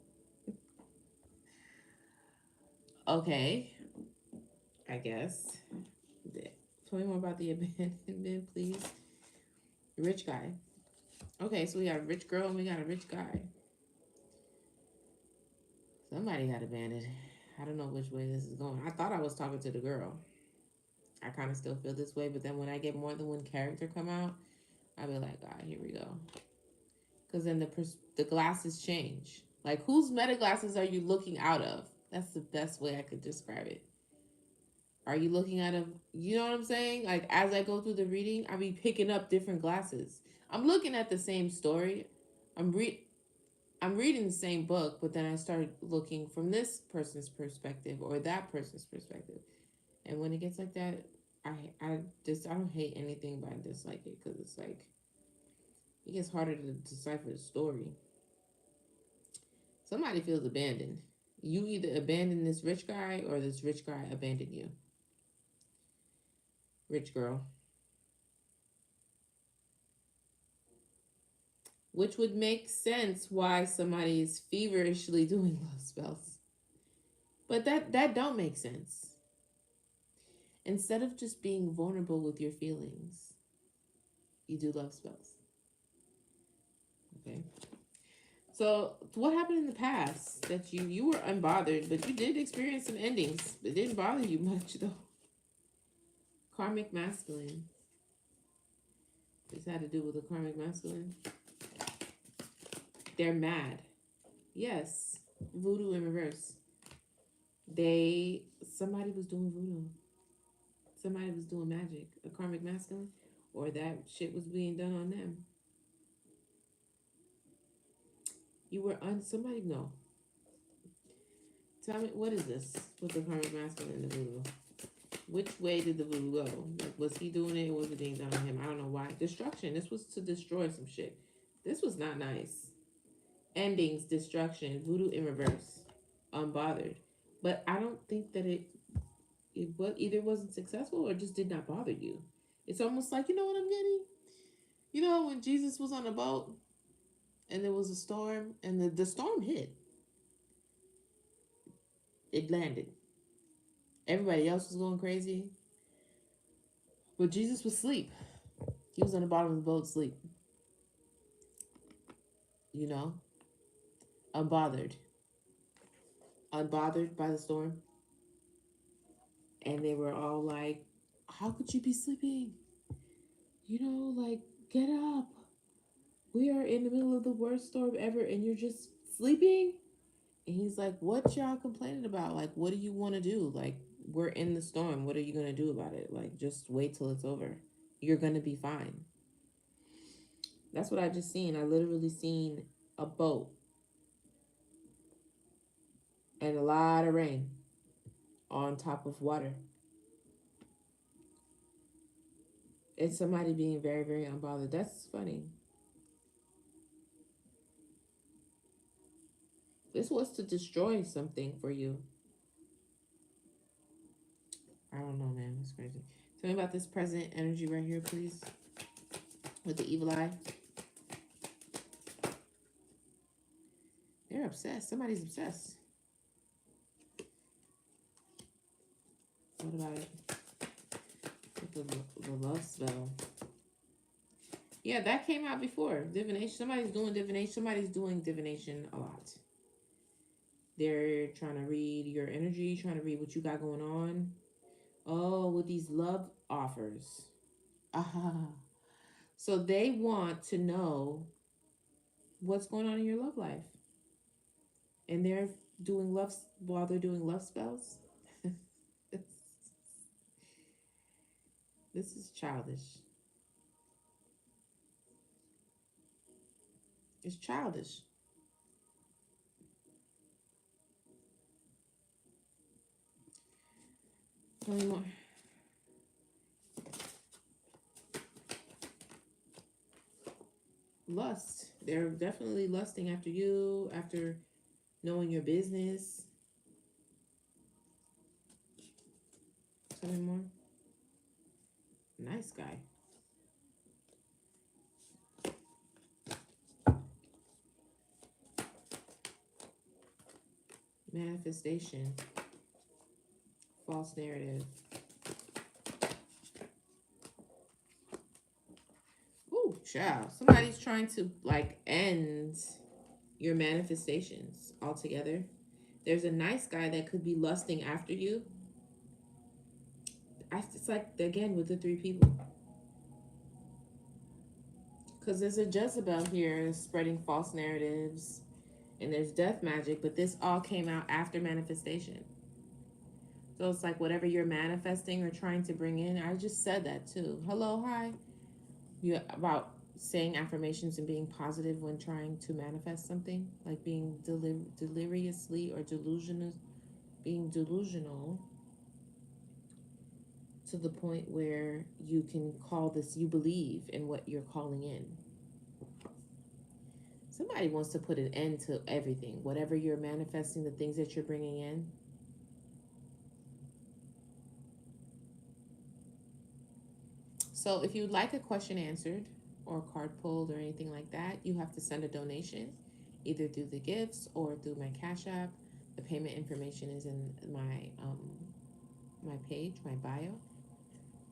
Okay, I guess. Tell me more about the abandonment, please. Rich guy. Okay, so we got a rich girl and we got a rich guy. Somebody got abandoned. I don't know which way this is going. I thought I was talking to the girl. I kind of still feel this way, but then when I get more than one character come out, I'll be like, ah, here we go. Because then the glasses change. Like, whose meta glasses are you looking out of? That's the best way I could describe it. Are you looking at a, you know what I'm saying? Like, as I go through the reading, I be picking up different glasses. I'm looking at the same story. I'm re I'm reading the same book, but then I start looking from this person's perspective or that person's perspective. And when it gets like that, I I don't hate anything, but I dislike it because it's like it gets harder to decipher the story. Somebody feels abandoned. You either abandon this rich guy or this rich guy abandon you. Rich girl. Which would make sense why somebody is feverishly doing love spells. But that don't make sense. Instead of just being vulnerable with your feelings, you do love spells. Okay. So what happened in the past that you were unbothered, but you did experience some endings. It didn't bother you much though. Karmic masculine. This had to do with the karmic masculine. They're mad. Yes. Voodoo in reverse. They somebody was doing voodoo. Somebody was doing magic. A karmic masculine. Or that shit was being done on them. You were somebody no. Tell me what is this with the karmic masculine and the voodoo? Which way did the voodoo go? Like, was he doing it or was it being done on him? I don't know why. Destruction. This was to destroy some shit. This was not nice. Endings, destruction, voodoo in reverse. Unbothered. But I don't think that it either wasn't successful or just did not bother you. It's almost like, you know what I'm getting? You know, when Jesus was on a boat and there was a storm and the storm hit, it landed. Everybody else was going crazy, but Jesus was asleep. He was on the bottom of the boat asleep, you know, unbothered. Unbothered by the storm. And they were all like, how could you be sleeping? You know, like, get up. We are in the middle of the worst storm ever and you're just sleeping? And he's like, what y'all complaining about? Like, what do you want to do? Like, we're in the storm. What are you going to do about it? Like, just wait till it's over. you're going to be fine. That's what I just seen. I literally seen a boat and a lot of rain on top of water. It's somebody being very, very unbothered. That's funny. This was to destroy something for you. I don't know, man. It's crazy. Tell me about this present energy right here, please. With the evil eye. They're obsessed. Somebody's obsessed. What about it? The love spell. Yeah, that came out before. Divination. Somebody's doing divination. Somebody's doing divination a lot. They're trying to read your energy, trying to read what you got going on. Oh, with these love offers. Ah. So they want to know what's going on in your love life. And they're doing love while they're doing love spells. This is childish. It's childish. Tell me more. Lust. They're definitely lusting after you, after knowing your business. Tell me more. Nice guy. Manifestation. False narrative. Ooh, child. Somebody's trying to like end your manifestations altogether. There's a nice guy that could be lusting after you. It's like, again, with the three people. Because there's a Jezebel here spreading false narratives. And there's death magic. But this all came out after manifestation. So it's like whatever you're manifesting or trying to bring in. I just said that too. Hello, hi. You about saying affirmations and being positive when trying to manifest something, like being deliriously or delusional, being delusional to the point where you can call this, you believe in what you're calling in. Somebody wants to put an end to everything, whatever you're manifesting, the things that you're bringing in. So if you'd like a question answered or a card pulled or anything like that, you have to send a donation either through the gifts or through my Cash App. The payment information is in my page, my bio.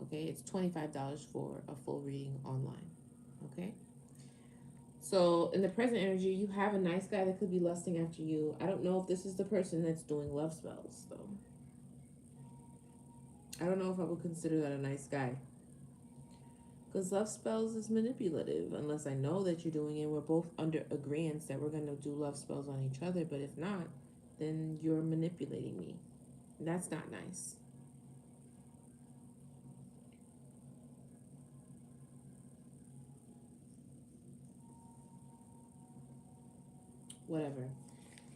Okay, it's $25 for a full reading online. Okay. So in the present energy, you have a nice guy that could be lusting after you. I don't know if this is the person that's doing love spells, though. I don't know if I would consider that a nice guy. Because love spells is manipulative, unless I know that you're doing it. We're both under agreement that we're going to do love spells on each other. But if not, then you're manipulating me. That's not nice. Whatever.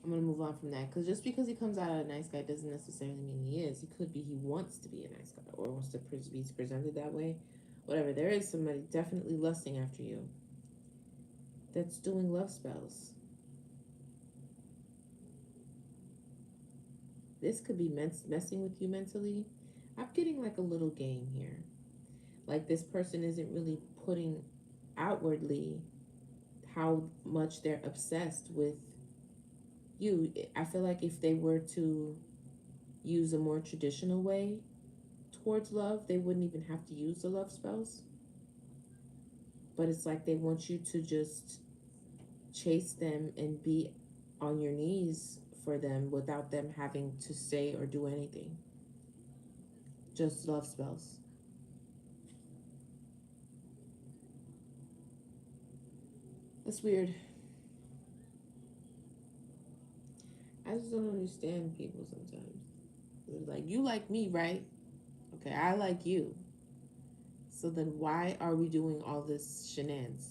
I'm going to move on from that. Because just because he comes out as a nice guy doesn't necessarily mean he is. He could be he wants to be a nice guy or wants to be presented that way. Whatever. There is somebody definitely lusting after you that's doing love spells. This could be messing with you mentally. I'm getting like a little game here. Like this person isn't really putting outwardly how much they're obsessed with you. I feel like if they were to use a more traditional way towards love, they wouldn't even have to use the love spells. But it's like they want you to just chase them and be on your knees for them without them having to say or do anything. Just love spells. That's weird. I just don't understand people sometimes. They're like, you like me, right? Okay, I like you. So then why are we doing all this shenanigans?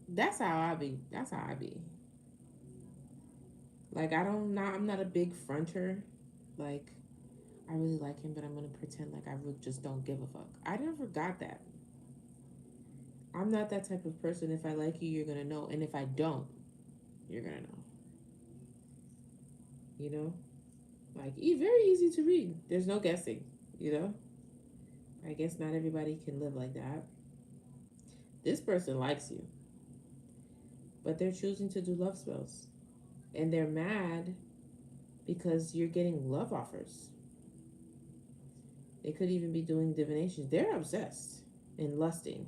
That's how I be. That's how I be. Like I'm not a big fronter. Like I really like him, but I'm gonna pretend like I really just don't give a fuck. I never got that. I'm not that type of person. If I like you, you're gonna know, and if I don't, you're gonna know. You know, like very easy to read. There's no guessing. You know, I guess not everybody can live like that. This person likes you, but they're choosing to do love spells, and they're mad because you're getting love offers. They could even be doing divinations. They're obsessed and lusting.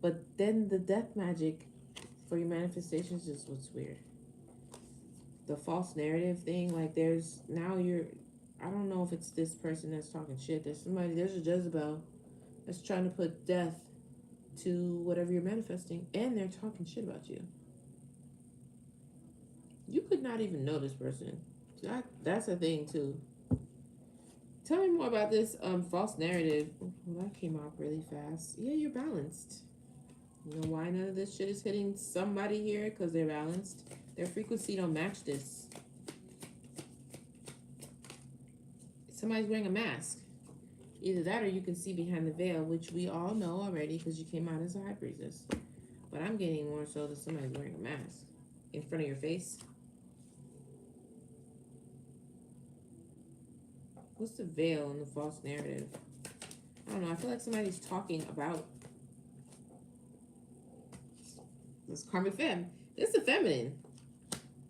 But then the death magic for your manifestations is what's weird. The false narrative thing, like there's now you're I don't know if it's this person that's talking shit. There's a Jezebel that's trying to put death to whatever you're manifesting, and they're talking shit about you. You could not even know this person. That's a thing too. Tell me more about this false narrative. Well, that came out really fast. Yeah, you're balanced. You know why none of this shit is hitting somebody here? Because they're balanced. Their frequency don't match this. Somebody's wearing a mask. Either that or you can see behind the veil, which we all know already because you came out as a high priestess. But I'm getting more so that somebody's wearing a mask in front of your face. What's the veil in the false narrative? I don't know. I feel like somebody's talking about this karmic femme. This is the feminine.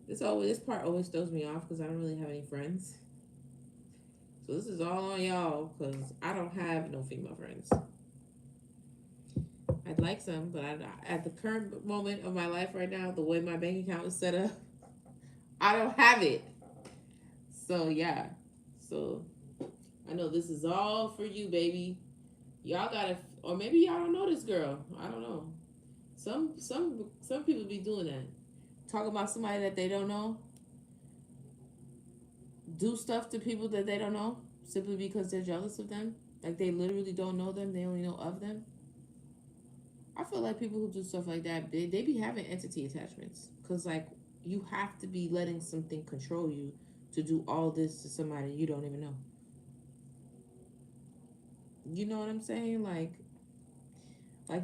This part always throws me off because I don't really have any friends. So this is all on y'all because I don't have no female friends. I'd like some, but at the current moment of my life right now, the way my bank account is set up, I don't have it. So yeah. So I know this is all for you, baby. Y'all gotta, or maybe y'all don't know this girl. I don't know. Some people be doing that. Talk about somebody that they don't know. Do stuff to people that they don't know simply because they're jealous of them. Like they literally don't know them. They only know of them. I feel like people who do stuff like that, they be having entity attachments. Because, like, you have to be letting something control you to do all this to somebody you don't even know. You know what I'm saying? Like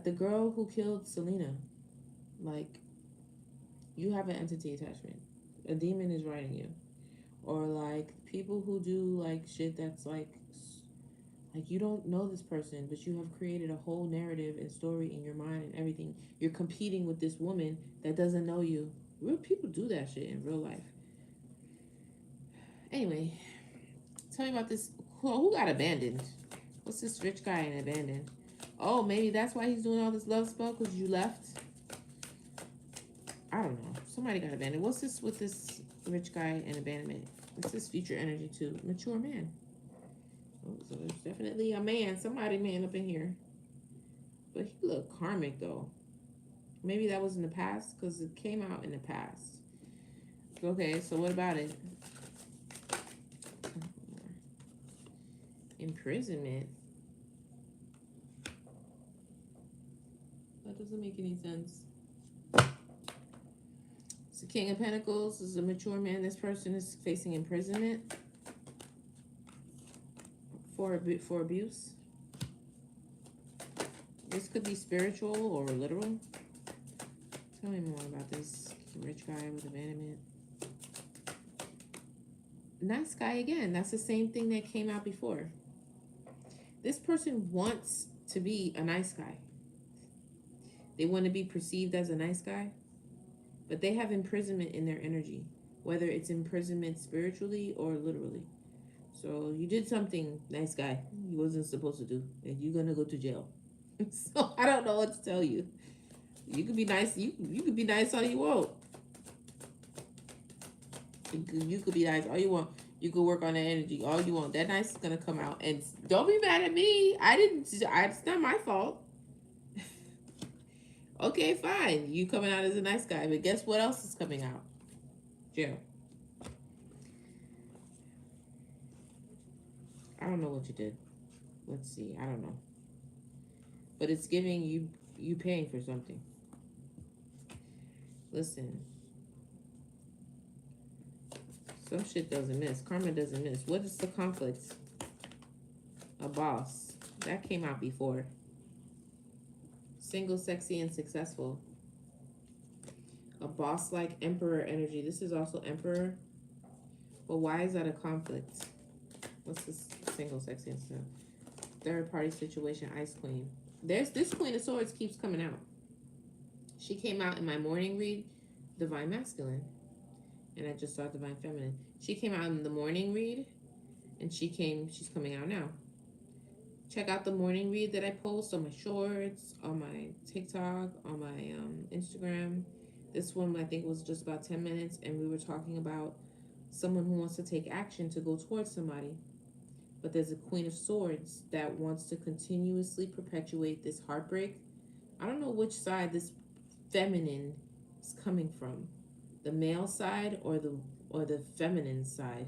the girl who killed Selena. Like, you have an entity attachment. A demon is riding you. Or, like, people who do, like, shit that's, like you don't know this person, but you have created a whole narrative and story in your mind and everything. You're competing with this woman that doesn't know you. Real people do that shit in real life. Anyway, tell me about this. Who got abandoned? What's this rich guy in abandoned? Oh, maybe that's why he's doing all this love spell because you left. I don't know. Somebody got abandoned. What's this with this rich guy and abandonment? What's this future energy too? Mature man. Oh, so there's definitely a man, somebody man up in here. But he looked karmic though. Maybe that was in the past because it came out in the past. Okay, so what about it? Imprisonment. That doesn't make any sense. It's the King of Pentacles. This is a mature man. This person is facing imprisonment for abuse. This could be spiritual or literal. Tell me more about this rich guy with abandonment. Nice guy again. That's the same thing that came out before. This person wants to be a nice guy. They want to be perceived as a nice guy, but they have imprisonment in their energy, whether it's imprisonment spiritually or literally. So you did something, nice guy, you wasn't supposed to do, and you're gonna go to jail. So I don't know what to tell you. You could be nice. You could be nice all you want. You could be nice all you want. You could work on that energy all you want. That nice is gonna come out, and don't be mad at me. It's not my fault. Okay, fine. You coming out as a nice guy, but guess what else is coming out? Jail. I don't know what you did. Let's see. I don't know. But it's giving you paying for something. Listen, some shit doesn't miss. Karma doesn't miss. What is the conflict? A boss. That came out before. Single, sexy, and successful. A boss-like emperor energy. This is also emperor. But why is that a conflict? What's this single, sexy, and successful? Third party situation, Ice Queen. There's this Queen of Swords keeps coming out. She came out in my morning read, Divine Masculine. And I just saw Divine Feminine. She came out in the morning read, and she's coming out now. Check out the morning read that I post on my shorts, on my TikTok, on my Instagram. This one I think was just about 10 minutes, and we were talking about someone who wants to take action to go towards somebody. But there's a Queen of Swords that wants to continuously perpetuate this heartbreak. I don't know which side this feminine is coming from, the male side or the feminine side.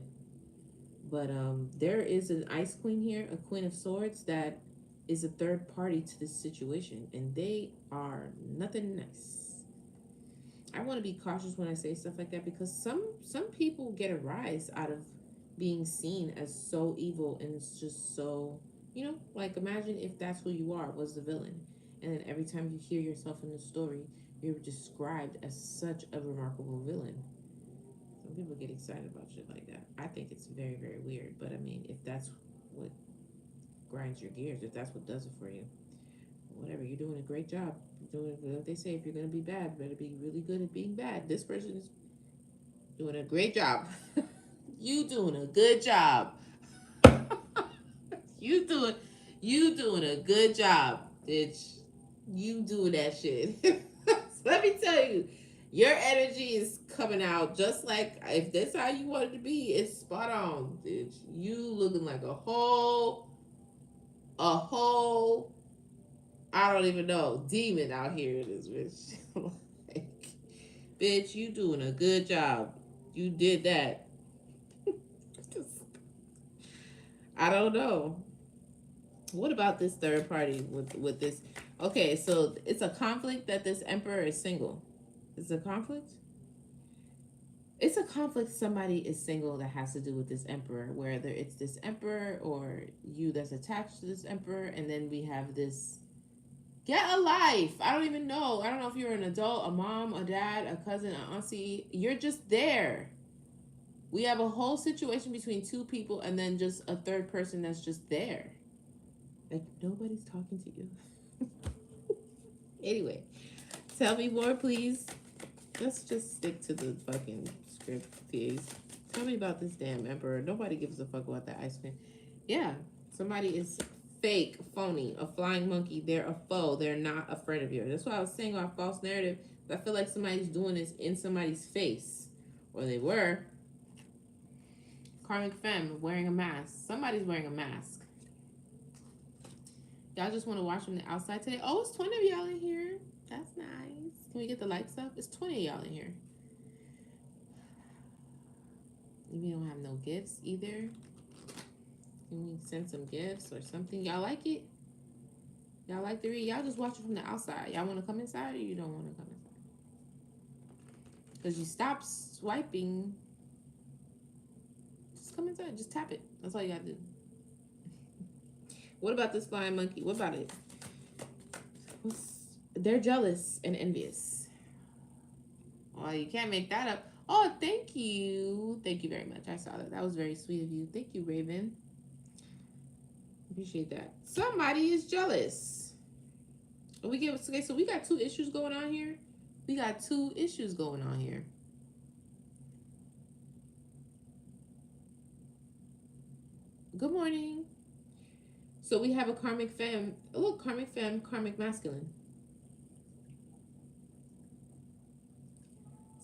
But there is an Ice Queen here, a Queen of Swords that is a third party to this situation, and they are nothing nice. I want to be cautious when I say stuff like that, because some people get a rise out of being seen as so evil, and it's just so, like, imagine if that's who you are, was the villain, and then every time you hear yourself in the story, you're described as such a remarkable villain. Some people get excited about shit like that. I think it's very, very weird. But I mean, if that's what grinds your gears, if that's what does it for you, whatever, you're doing a great job. You're doing what they say, if you're gonna be bad, better be really good at being bad. This person is doing a great job. You doing a good job. you doing you doing a good job, bitch. You doing that shit. Let me tell you, your energy is coming out just like, if that's how you want it to be, it's spot on, bitch. You looking like a whole, I don't even know, demon out here in this bitch. Like, bitch, you doing a good job. You did that. I don't know. What about this third party with this? Okay, so it's a conflict that this emperor is single. It's a conflict? It's a conflict somebody is single that has to do with this emperor, whether it's this emperor or you that's attached to this emperor, and then we have this, get a life. I don't even know. I don't know if you're an adult, a mom, a dad, a cousin, an auntie. You're just there. We have a whole situation between two people and then just a third person that's just there. Like, nobody's talking to you. Anyway, tell me more, please. Let's just stick to the fucking script, please. Tell me about this damn emperor. Nobody gives a fuck about that ice cream. Yeah, somebody is fake, phony, a flying monkey. They're a foe. They're not a friend of yours. That's why I was saying about false narrative. I feel like somebody's doing this in somebody's face. Or they were. Karmic femme wearing a mask. Somebody's wearing a mask. Y'all just want to watch from the outside today? Oh, it's 20 of y'all in here. That's nice. Can we get the lights up? It's 20 of y'all in here. We don't have no gifts either. Can we send some gifts or something? Y'all like it? Y'all like to read? Y'all just watch it from the outside. Y'all want to come inside or you don't want to come inside? Because you stop swiping. Just come inside. Just tap it. That's all you got to do. What about this flying monkey? What about it? They're jealous and envious. Oh, you can't make that up. Oh, thank you. Thank you very much. I saw that. That was very sweet of you. Thank you, Raven. Appreciate that. Somebody is jealous. Okay, so we got two issues going on here. Good morning. So we have a karmic femme. Oh, look, karmic femme, karmic masculine.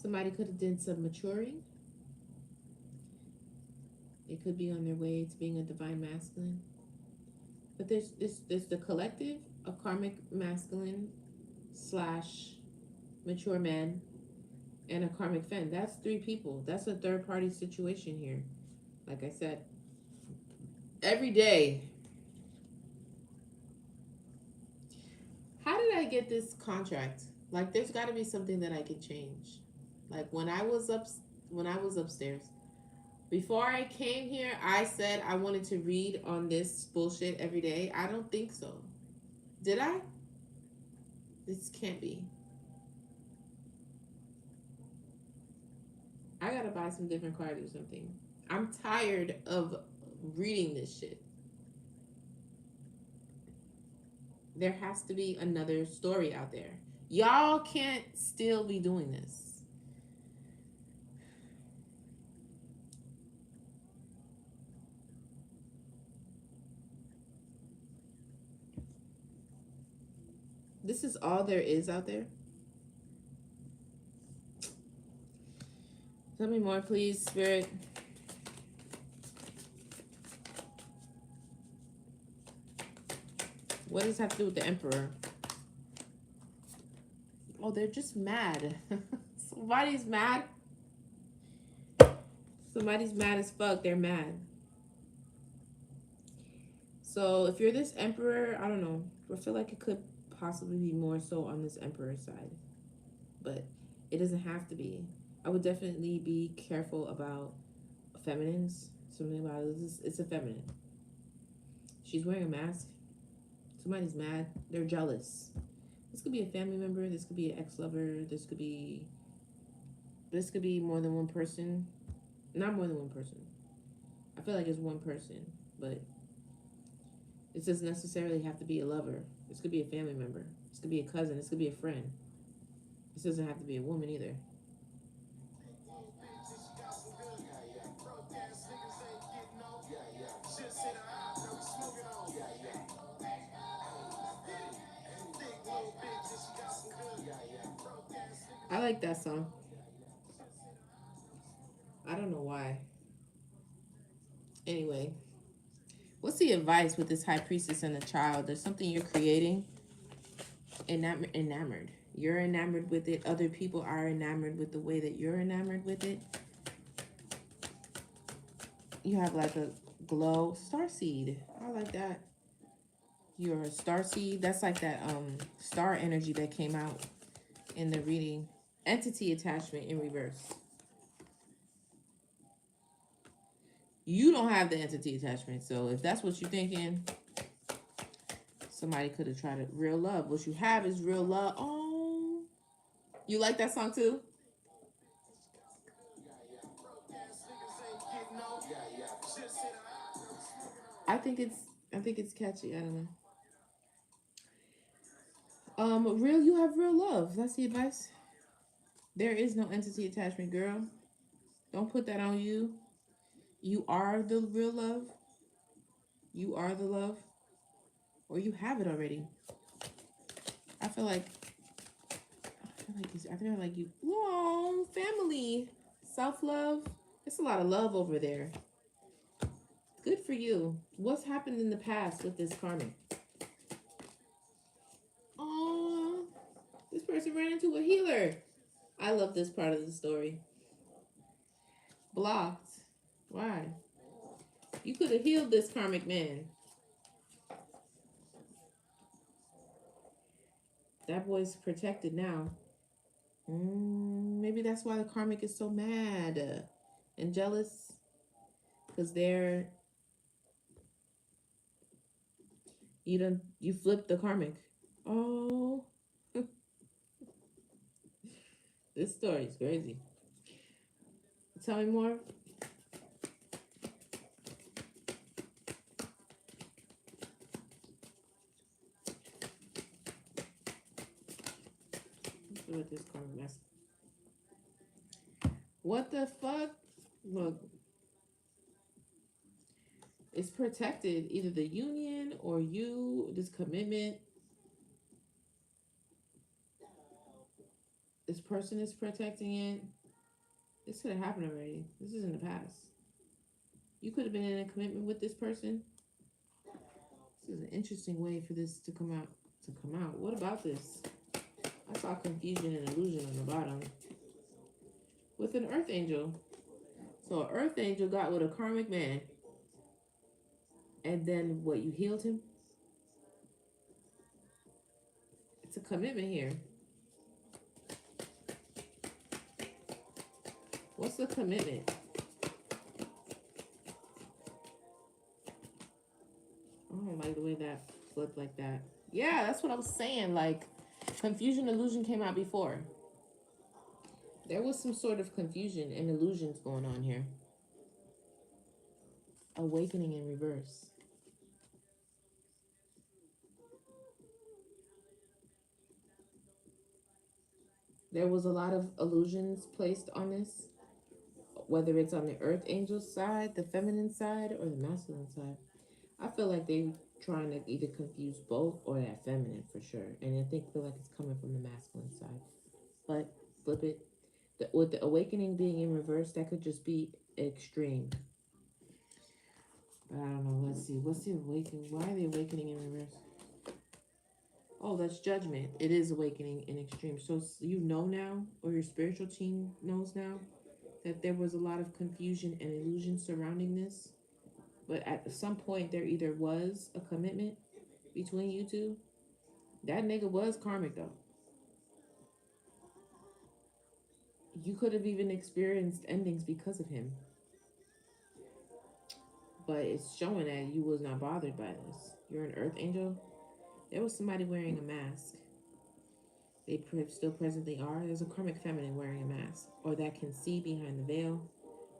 Somebody could have done some maturing. They could be on their way to being a divine masculine. But there's the collective, a karmic masculine / mature man, and a karmic femme. That's three people. That's a third party situation here. Like I said, every day How did I get this contract? Like, there's got to be something that I can change. Like when I was upstairs. Before I came here, I said I wanted to read on this bullshit every day. I don't think so. Did I? This can't be. I gotta buy some different cards or something. I'm tired of reading this shit. There has to be another story out there. Y'all can't still be doing this. This is all there is out there. Tell me more, please, Spirit. What does this have to do with the Emperor? Oh, they're just mad. Somebody's mad. Somebody's mad as fuck. They're mad. So if you're this Emperor, I don't know. I feel like it could possibly be more so on this Emperor side. But it doesn't have to be. I would definitely be careful about feminines. Something about it. It's a feminine. She's wearing a mask. Somebody's mad. They're jealous. This could be a family member. This could be an ex-lover. This could be more than one person. Not more than one person. I feel like it's one person, but it doesn't necessarily have to be a lover. This could be a family member. This could be a cousin. This could be a friend. This doesn't have to be a woman either. I like that song. I don't know why. Anyway, what's the advice with this high priestess and the child? There's something you're creating. Enamored. You're enamored with it. Other people are enamored with the way that you're enamored with it. You have like a glow star seed. I like that. You're a star seed. That's like that star energy that came out in the reading. Entity attachment in reverse. You don't have the entity attachment, so if that's what you're thinking, somebody could have tried it. Real love. What you have is real love. Oh, you like that song too? I think it's I think it's catchy. I don't know. Real. You have real love. That's the advice. There is no entity attachment, girl. Don't put that on you. You are the real love. You are the love, or you have it already. I feel like I feel like you. Whoa, family, self love. It's a lot of love over there. Good for you. What's happened in the past with this karmic? Oh, this person ran into a healer. I love this part of the story. Blocked. Why? You could have healed this karmic man. That boy's protected now. Maybe that's why the karmic is so mad and jealous. Because you flipped the karmic. Oh, this story is crazy. Tell me more. Let's do with this karmic mess. What the fuck? Look, it's protected. Either the union or you, this commitment. This person is protecting it. This could have happened already. This is in the past. You could have been in a commitment with this person. This is an interesting way for this to come out. What about this? I saw confusion and illusion on the bottom. With an earth angel. So an earth angel got with a karmic man. And then what, you healed him? It's a commitment here. What's the commitment? I don't like the way that flipped like that. Yeah, that's what I was saying. Like, confusion illusion came out before. There was some sort of confusion and illusions going on here. Awakening in reverse. There was a lot of illusions placed on this, whether it's on the earth angel side, the feminine side, or the masculine side. I feel like they trying to either confuse both or that feminine for sure. And I feel like it's coming from the masculine side. But flip it. With the awakening being in reverse, that could just be extreme. But I don't know. Let's see. What's the awakening? Why are they awakening in reverse? Oh, that's judgment. It is awakening in extreme. So you know now, or your spiritual team knows now, that there was a lot of confusion and illusion surrounding this. But at some point, there either was a commitment between you two. That nigga was karmic though. You could have even experienced endings because of him. But it's showing that you was not bothered by this. You're an earth angel. There was somebody wearing a mask. They still presently are. There's a karmic feminine wearing a mask, or that can see behind the veil.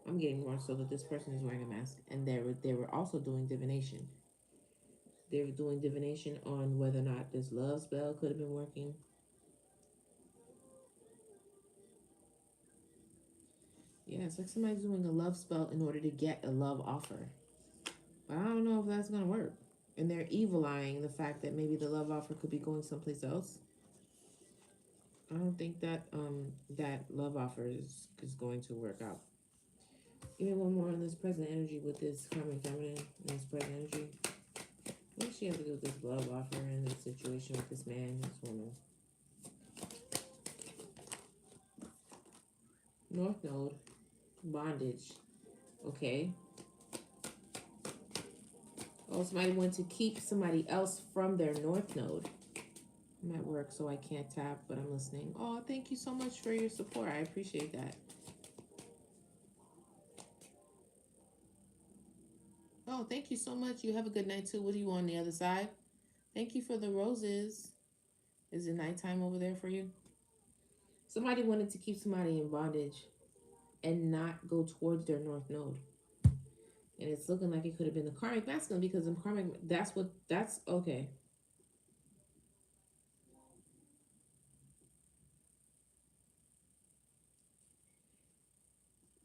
I'm getting more so that this person is wearing a mask, and they were also doing divination. They were doing divination on whether or not this love spell could have been working. Yeah, it's like somebody's doing a love spell in order to get a love offer. But I don't know if that's gonna work. And they're evil eyeing the fact that maybe the love offer could be going someplace else. I don't think that that love offer is going to work out. Give me one more on this present energy with this karmic feminine and this present energy. What does she have to do with this love offer and this situation with this man, this woman? North Node, bondage. Okay. Oh, somebody wants to keep somebody else from their North Node. I'm at work, so I can't tap, but I'm listening. Oh, thank you so much for your support. I appreciate that. Oh, thank you so much. You have a good night, too. What do you want on the other side? Thank you for the roses. Is it nighttime over there for you? Somebody wanted to keep somebody in bondage and not go towards their North Node. And it's looking like it could have been the karmic masculine because in karmic, that's okay.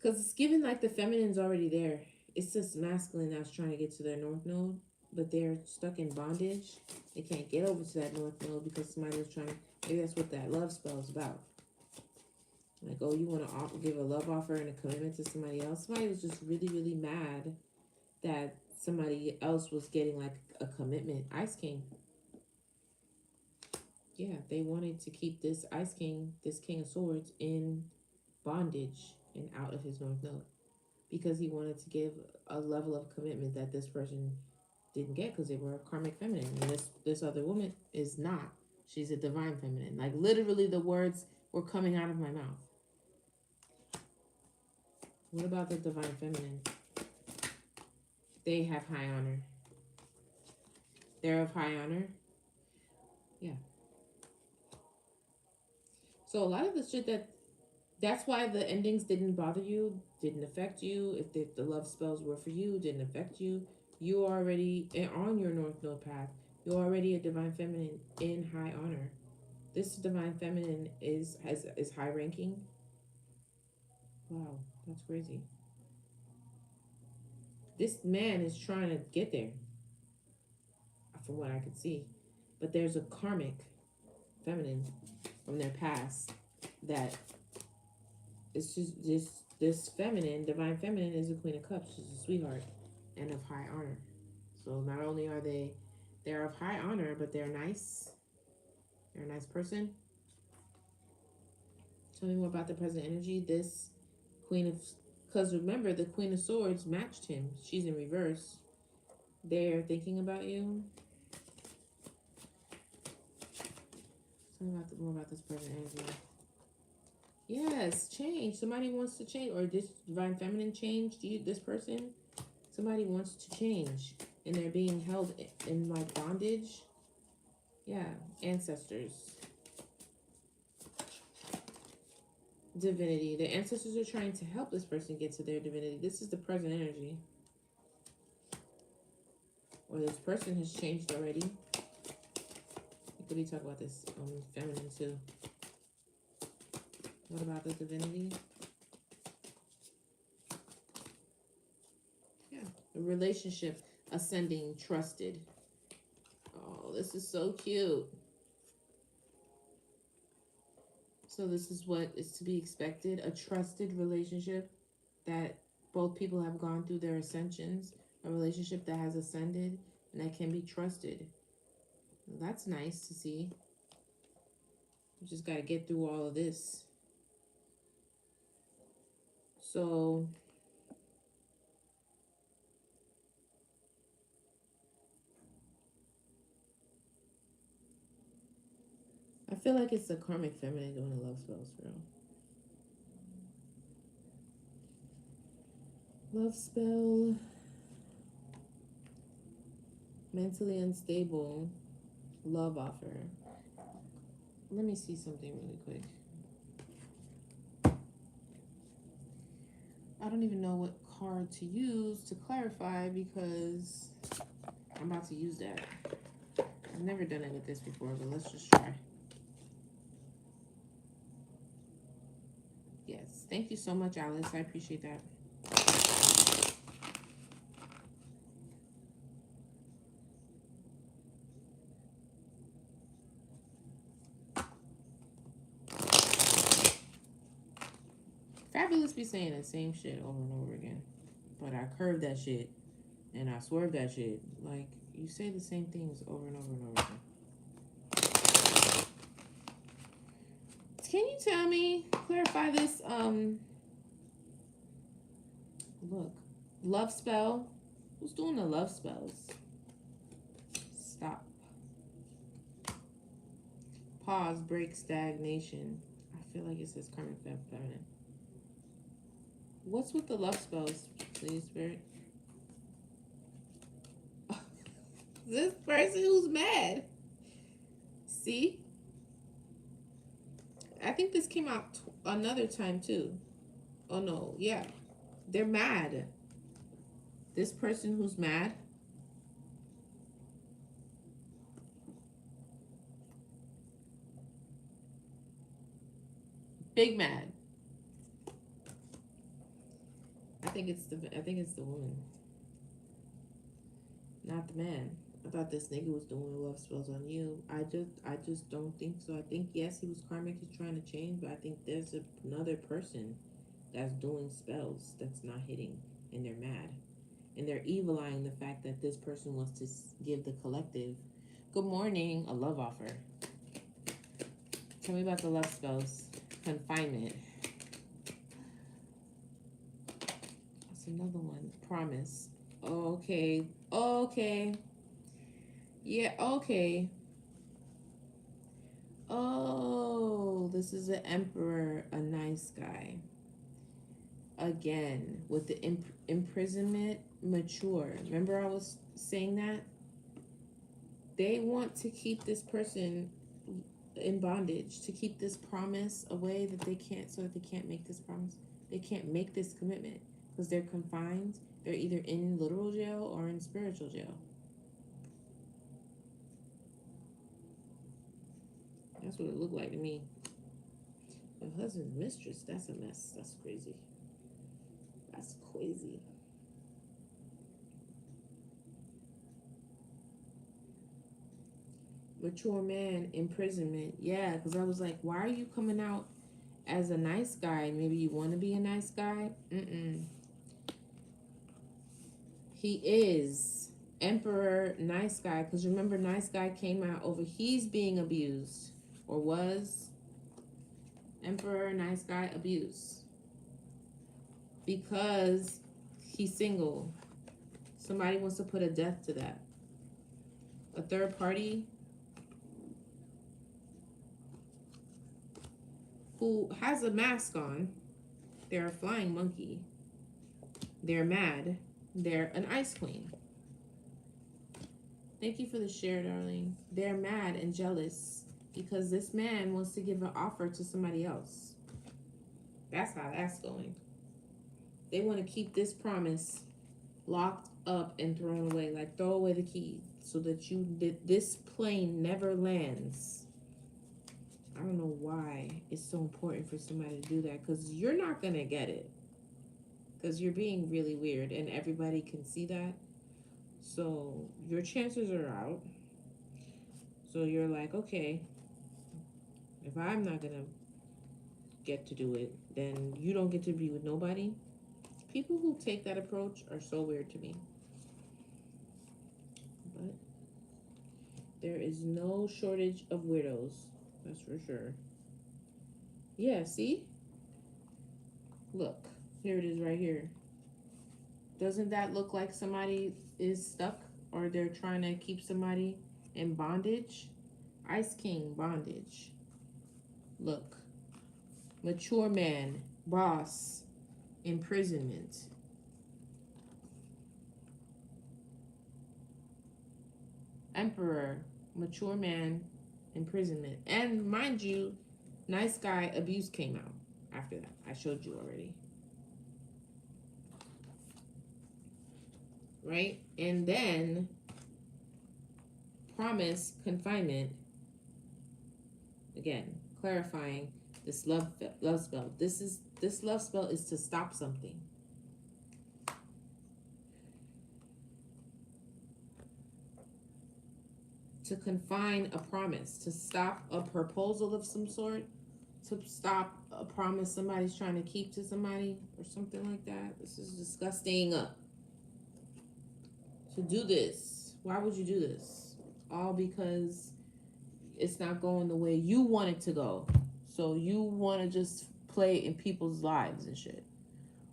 Because it's given like the feminine's already there. It's just masculine that's trying to get to their North Node, but they're stuck in bondage. They can't get over to that North Node because somebody was trying to, maybe that's what that love spell is about. Like, oh, you want to give a love offer and a commitment to somebody else? Somebody was just really, really mad that somebody else was getting like a commitment. Ice King. Yeah, they wanted to keep this Ice King, this King of Swords, in bondage and out of his North Node because he wanted to give a level of commitment that this person didn't get because they were a karmic feminine, and this other woman is not. She's a divine feminine. Like literally, the words were coming out of my mouth. What about the divine feminine? They have high honor. They're of high honor. Yeah. So a lot of the shit that's why the endings didn't bother you, didn't affect you. If the love spells were for you, didn't affect you. You are already on your North Node path. You're already a divine feminine in high honor. This divine feminine is high ranking. Wow, that's crazy. This man is trying to get there, from what I could see. But there's a karmic feminine from their past that it's just this feminine, divine feminine is the Queen of Cups. She's a sweetheart and of high honor. So not only are they're of high honor, but they're nice. They're a nice person. Tell me more about the present energy. This Queen of, because remember the Queen of Swords matched him. She's in reverse. They're thinking about you. Tell me more about this present energy. Yes, change. Somebody wants to change, or this divine feminine change. Do you, this person, somebody wants to change, and they're being held in like bondage. Yeah, ancestors, divinity. The ancestors are trying to help this person get to their divinity. This is the present energy, or this person has changed already. Could we talk about this feminine too? What about the divinity? Yeah, a relationship, ascending, trusted. Oh, this is so cute. So this is what is to be expected, a trusted relationship that both people have gone through their ascensions, a relationship that has ascended and that can be trusted. Well, that's nice to see. You just got to get through all of this. So I feel like it's the karmic feminine doing the love spells for real. Love spell. Mentally unstable. Love offer. Let me see something really quick. I don't even know what card to use to clarify because I'm about to use that. I've never done it with this before, but let's just try. Yes. Thank you so much, Alice. I appreciate that. Fabulous be saying the same shit over and over again. But I curve that shit and I swerve that shit. Like, you say the same things over and over and over again. Can you tell me, clarify this, look, love spell. Who's doing the love spells? Stop. Pause, break, stagnation. I feel like it says karmic feminine. What's with the love spells, please, Spirit? This person who's mad. See? I think this came out another time too. Oh no, yeah. They're mad. This person who's mad. Big mad. I think it's the woman. Not the man. I thought this nigga was doing love spells on you. I just don't think so. I think yes, he was karmic, he's trying to change, but I think there's another person that's doing spells that's not hitting, and they're mad. And they're evil-eyeing the fact that this person wants to give the collective, good morning, a love offer. Tell me about the love spells. Confinement. That's another one. Promise. Okay. Okay. Yeah, okay. Oh, this is an emperor, a nice guy. Again, with the imprisonment, mature. Remember I was saying that? They want to keep this person in bondage, to keep this promise away that they can't, so that they can't make this promise. They can't make this commitment because they're confined. They're either in literal jail or in spiritual jail. That's what it looked like to me. My husband's mistress, that's a mess. That's crazy. That's crazy. Mature man, imprisonment. Yeah, because I was like, why are you coming out as a nice guy? Maybe you want to be a nice guy? He is emperor, nice guy. Because remember, nice guy came out over, he's being abused. Or was. Emperor, nice guy, abuse. Because he's single. Somebody wants to put a death to that. A third party. who has a mask on. They're a flying monkey. They're mad. They're an ice queen. Thank you for the share, darling. They're mad and jealous because this man wants to give an offer to somebody else. That's how that's going. They want to keep this promise locked up and thrown away. Like, throw away the key so that this plane never lands. I don't know why it's so important for somebody to do that, because you're not going to get it. Because you're being really weird and everybody can see that. So your chances are out. So you're like, okay, if I'm not going to get to do it, then you don't get to be with nobody. People who take that approach are so weird to me. But there is no shortage of weirdos. That's for sure. Yeah, see? Look, here it is right here. Doesn't that look like somebody is stuck or they're trying to keep somebody in bondage? Ice King, bondage. Look. Mature man, boss, imprisonment. Emperor, mature man, imprisonment. And mind you, nice guy, abuse came out after that. I showed you already. Right? And then promise, confinement. Again, clarifying this love spell. This love spell is to stop something. To confine a promise, to stop a proposal of some sort, to stop a promise somebody's trying to keep to somebody or something like that. This is disgusting. To do this, why would you do this? All because it's not going the way you want it to go. So you want to just play in people's lives and shit.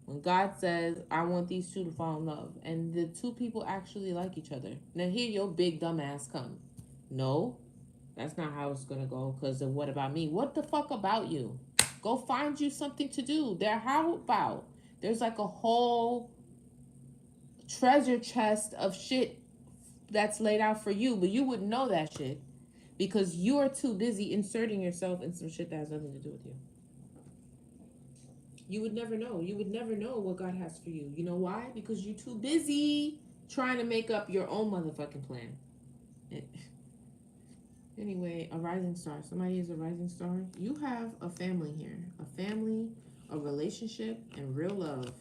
When God says, I want these two to fall in love, and the two people actually like each other. Now here your big dumb ass come. No, that's not how it's gonna go, because of what about me? What the fuck about you? Go find you something to do. How about there's like a whole treasure chest of shit that's laid out for you, but you wouldn't know that shit because you're too busy inserting yourself in some shit that has nothing to do with you. You would never know. You would never know what God has for you. You know why? Because you're too busy trying to make up your own motherfucking plan. Anyway, a rising star. Somebody is a rising star. You have a family here. A family, a relationship, and real love.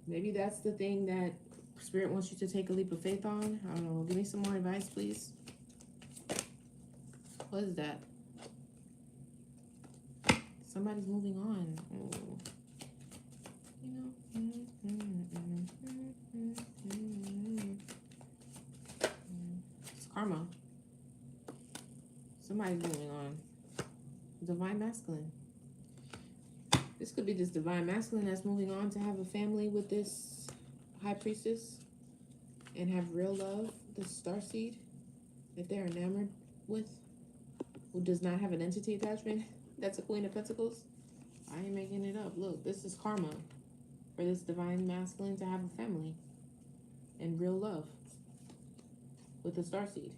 Maybe that's the thing that Spirit wants you to take a leap of faith on. I don't know. Give me some more advice, please. What is that? Somebody's moving on. Oh. It's karma. Somebody's moving on. Divine masculine. This could be this divine masculine that's moving on to have a family with this high priestess and have real love, this starseed that they're enamored with, who does not have an entity attachment. That's a Queen of Pentacles. I ain't making it up. Look, this is karma for this divine masculine to have a family and real love with a starseed.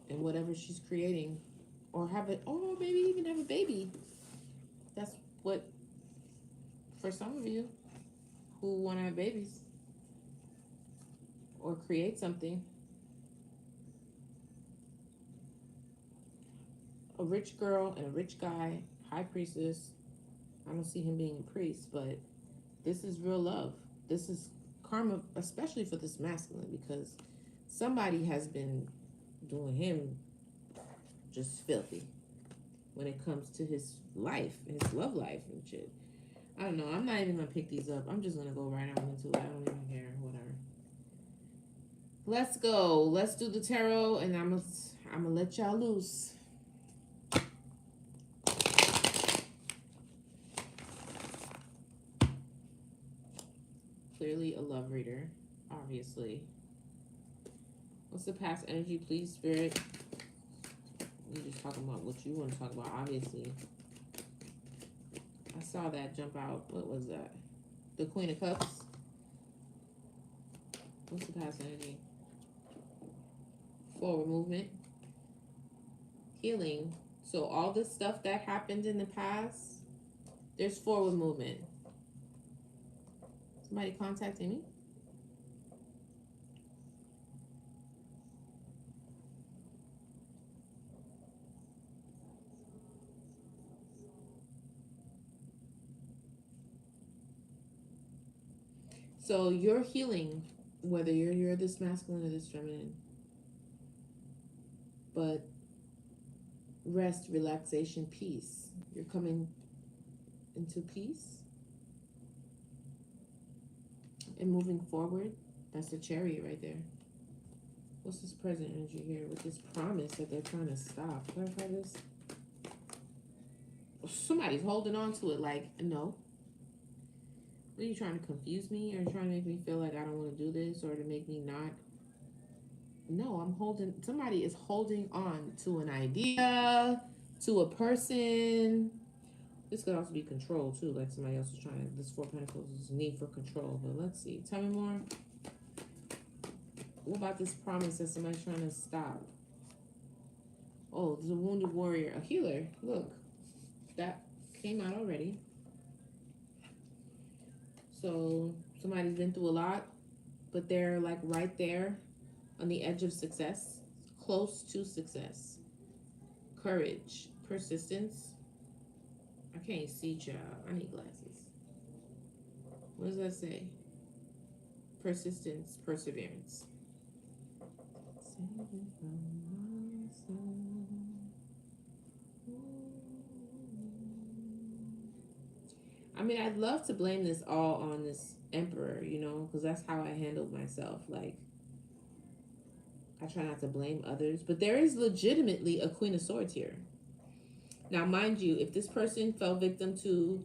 And whatever she's creating, or have it, or maybe even have a baby. That's what, for some of you who want to have babies or create something. A rich girl and a rich guy, high priestess. I don't see him being a priest, but this is real love. This is karma, especially for this masculine, because somebody has been doing him just filthy when it comes to his life, his love life and shit. I don't know. I'm not even gonna pick these up. I'm just gonna go right on into it. I don't even care. Whatever. Let's go. Let's do the tarot, and I'm gonna let y'all loose. Clearly a love reader. obviously. What's the past energy, please, Spirit? You're just talking about what you want to talk about, obviously. I saw that jump out. What was that? The Queen of Cups. What's the past energy? Forward movement. Healing. So all this stuff that happened in the past, there's forward movement. Somebody contacting me? So you're healing, whether you're this masculine or this feminine. But rest, relaxation, peace. You're coming into peace and moving forward. That's the chariot right there. What's this present energy here with this promise that they're trying to stop? Clarify this. Somebody's holding on to it like, no. Are you trying to confuse me or trying to make me feel like I don't want to do this or to make me not? No, I'm holding, somebody is holding on to an idea, to a person. This could also be control too, like somebody else is trying to, this Four of Pentacles is need for control, but let's see. Tell me more. What about this promise that somebody's trying to stop? Oh, there's a wounded warrior, a healer. Look, that came out already. So somebody's been through a lot, but they're like right there on the edge of success, close to success. Courage, persistence. I can't see, child. I need glasses. What does that say? Persistence, perseverance. I mean, I'd love to blame this all on this emperor, you know, because that's how I handled myself. Like, I try not to blame others, but there is legitimately a Queen of Swords here. Now, mind you, if this person fell victim to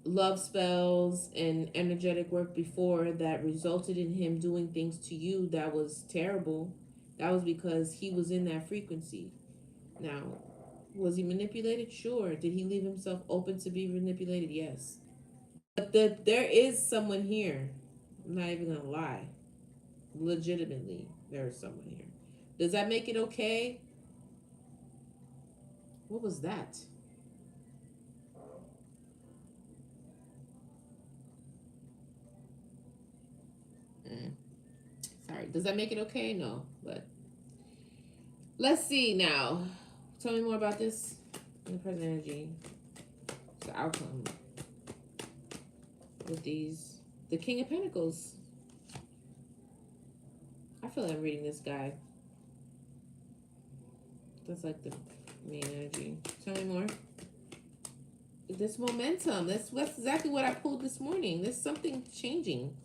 love spells and energetic work before that resulted in him doing things to you that was terrible, that was because he was in that frequency. Now, was he manipulated? Sure. Did he leave himself open to be manipulated? Yes. But there is someone here. I'm not even gonna lie. Legitimately, there is someone here. Does that make it okay? What was that? Sorry. Does that make it okay? No. But let's see now. Tell me more about this in the present energy. The outcome with these. The King of Pentacles. I feel like I'm reading this guy. That's like the main energy. Tell me more. This momentum. That's exactly what I pulled this morning. There's something changing.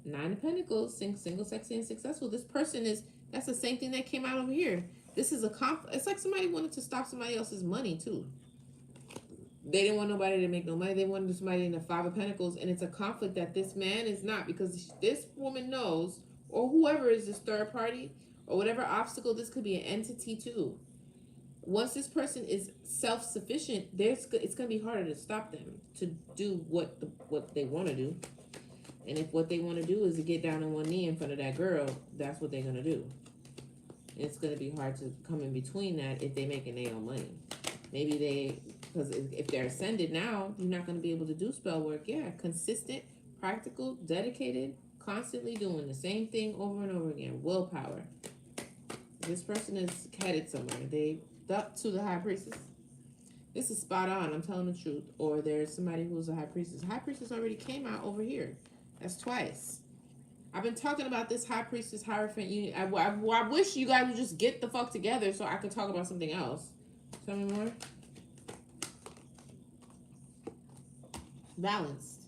Nine of Pentacles, single, sexy, and successful. This person is, that's the same thing that came out over here. This is a it's like somebody wanted to stop somebody else's money too. They didn't want nobody to make no money. They wanted somebody in the Five of Pentacles, and it's a conflict that this man is not, because this woman knows, or whoever is this third party, or whatever obstacle, this could be an entity too. Once this person is self-sufficient, it's going to be harder to stop them to do what they want to do. And if what they want to do is to get down on one knee in front of that girl, that's what they're going to do. And it's going to be hard to come in between that if they're making their own money. Maybe because if they're ascended now, you're not going to be able to do spell work. Yeah, consistent, practical, dedicated, constantly doing the same thing over and over again. Willpower. This person is headed somewhere. They up to the High Priestess. This is spot on. I'm telling the truth. Or there's somebody who's a High Priestess. High Priestess already came out over here. That's twice. I've been talking about this High Priestess Hierophant union. I wish you guys would just get the fuck together so I could talk about something else. Tell me more. Balanced.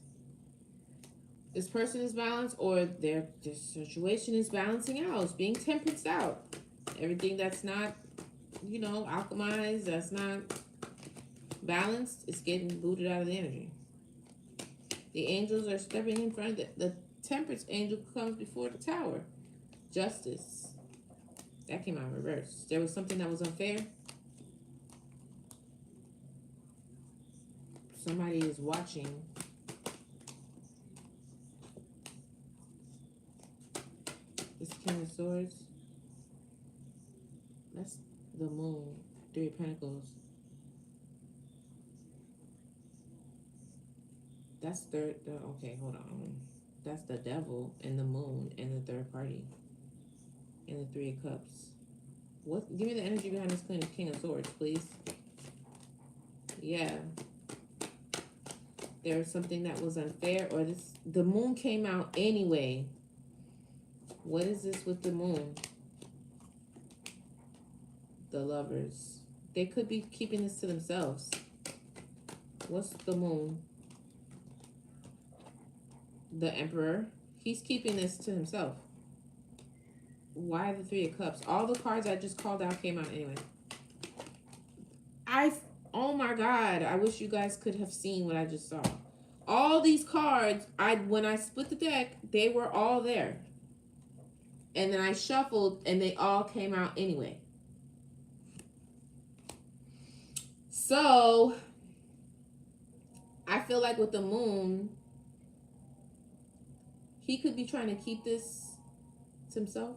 This person is balanced, or their situation is balancing out. It's being tempered out. Everything that's not, alchemized, that's not balanced, it's getting booted out of the energy. The angels are stepping in front of the Temperance angel comes before the Tower. Justice. That came out in reverse. There was something that was unfair. Somebody is watching. This King of Swords. That's the moon. Three of Pentacles. That's third. Okay, hold on. That's the devil and the moon and the third party. And the Three of Cups. What? Give me the energy behind this King of Swords, please. Yeah. There was something that was unfair, or the moon came out anyway. What is this with the moon? The Lovers. They could be keeping this to themselves. What's the moon? The Emperor. He's keeping this to himself. Why the Three of Cups? All the cards I just called out came out anyway. Oh my God. I wish you guys could have seen what I just saw. All these cards, when I split the deck, they were all there. And then I shuffled and they all came out anyway. So, I feel like with the moon, he could be trying to keep this to himself.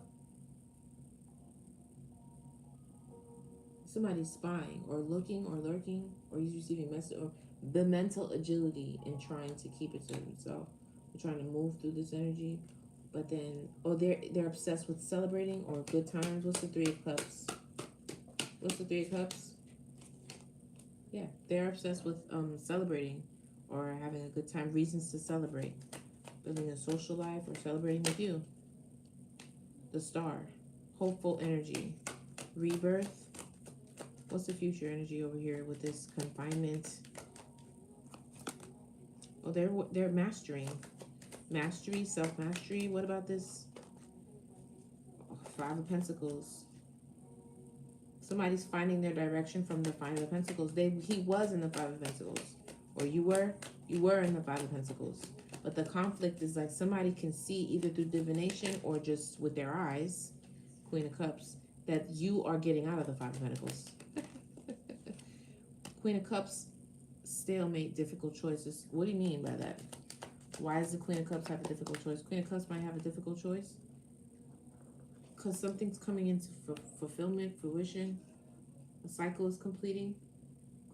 Somebody's spying or looking or lurking, or he's receiving message, or the mental agility in trying to keep it to himself. We're trying to move through this energy, but then, they're obsessed with celebrating or good times. What's the Three of Cups? What's the Three of Cups? Yeah, they're obsessed with celebrating or having a good time. Reasons to celebrate, building a social life, or celebrating with you. The Star, hopeful energy, rebirth. What's the future energy over here with this confinement? Oh, they're mastering. Mastery, self-mastery. What about this? Five of Pentacles. Somebody's finding their direction from the Five of Pentacles. He was in the Five of Pentacles. Or you were in the Five of Pentacles. But the conflict is like somebody can see either through divination or just with their eyes, Queen of Cups, that you are getting out of the Five of Pentacles. Queen of Cups, stalemate, difficult choices. What do you mean by that? Why does the Queen of Cups have a difficult choice? Queen of Cups might have a difficult choice because something's coming into fulfillment, fruition. A cycle is completing.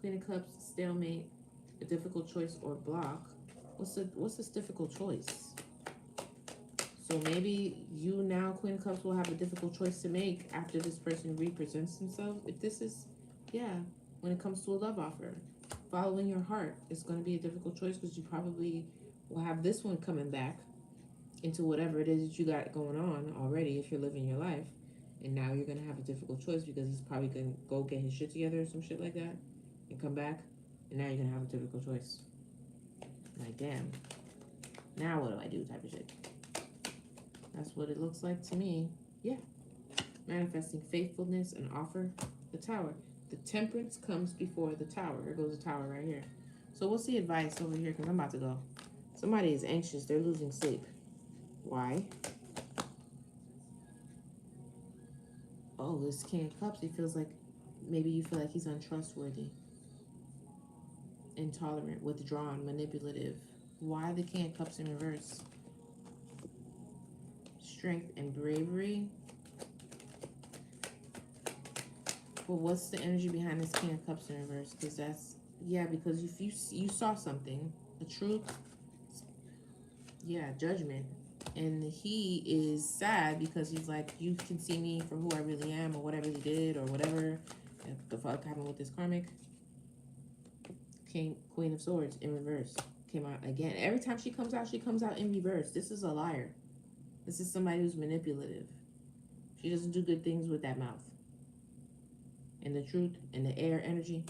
Queen of Cups, stalemate, a difficult choice or block. What's this difficult choice? So maybe you now, Queen of Cups, will have a difficult choice to make after this person represents themselves. If this is, yeah, when it comes to a love offer, following your heart is going to be a difficult choice because you probably will have this one coming back into whatever it is that you got going on already if you're living your life. And now you're going to have a difficult choice because he's probably going to go get his shit together or some shit like that and come back. And now you're going to have a difficult choice. Like, damn. Now what do I do type of shit. That's what it looks like to me. Yeah. Manifesting faithfulness and offer. The Tower. The Temperance comes before the Tower. Here goes the Tower right here. So what's the advice over here? Because I'm about to go. Somebody is anxious. They're losing sleep. Why? Oh, this King of Cups. He feels like maybe you feel like he's untrustworthy, intolerant, withdrawn, manipulative. Why the King of Cups in reverse? Strength and bravery. Well, what's the energy behind this King of Cups in reverse? Because that's, yeah, because if you saw something, the truth, yeah, judgment. And he is sad because he's like, you can see me for who I really am or what I really did or whatever the fuck happened with this karmic. Queen of Swords in reverse came out again. Every time she comes out in reverse. This is a liar. This is somebody who's manipulative. She doesn't do good things with that mouth. And the truth and the air energy.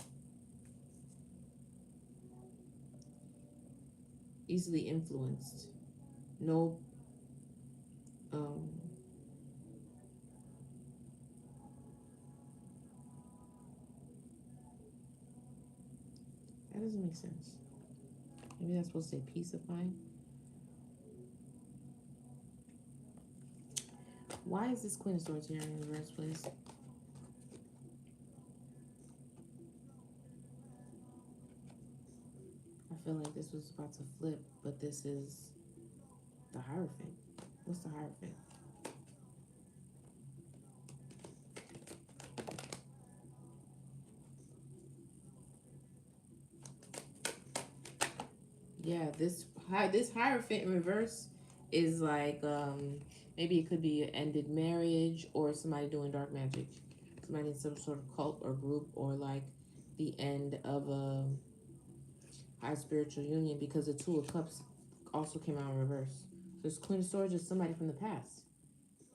Easily influenced. No that doesn't make sense. Maybe that's supposed to say peace of mind. Why is this Queen of Swords here in reverse, please? I feel like this was about to flip, but this is the Hierophant. What's the Hierophant? Yeah, this Hierophant in reverse is like maybe it could be an ended marriage or somebody doing dark magic. Somebody in some sort of cult or group, or like the end of a high spiritual union, because the Two of Cups also came out in reverse. So this Queen of Swords is somebody from the past.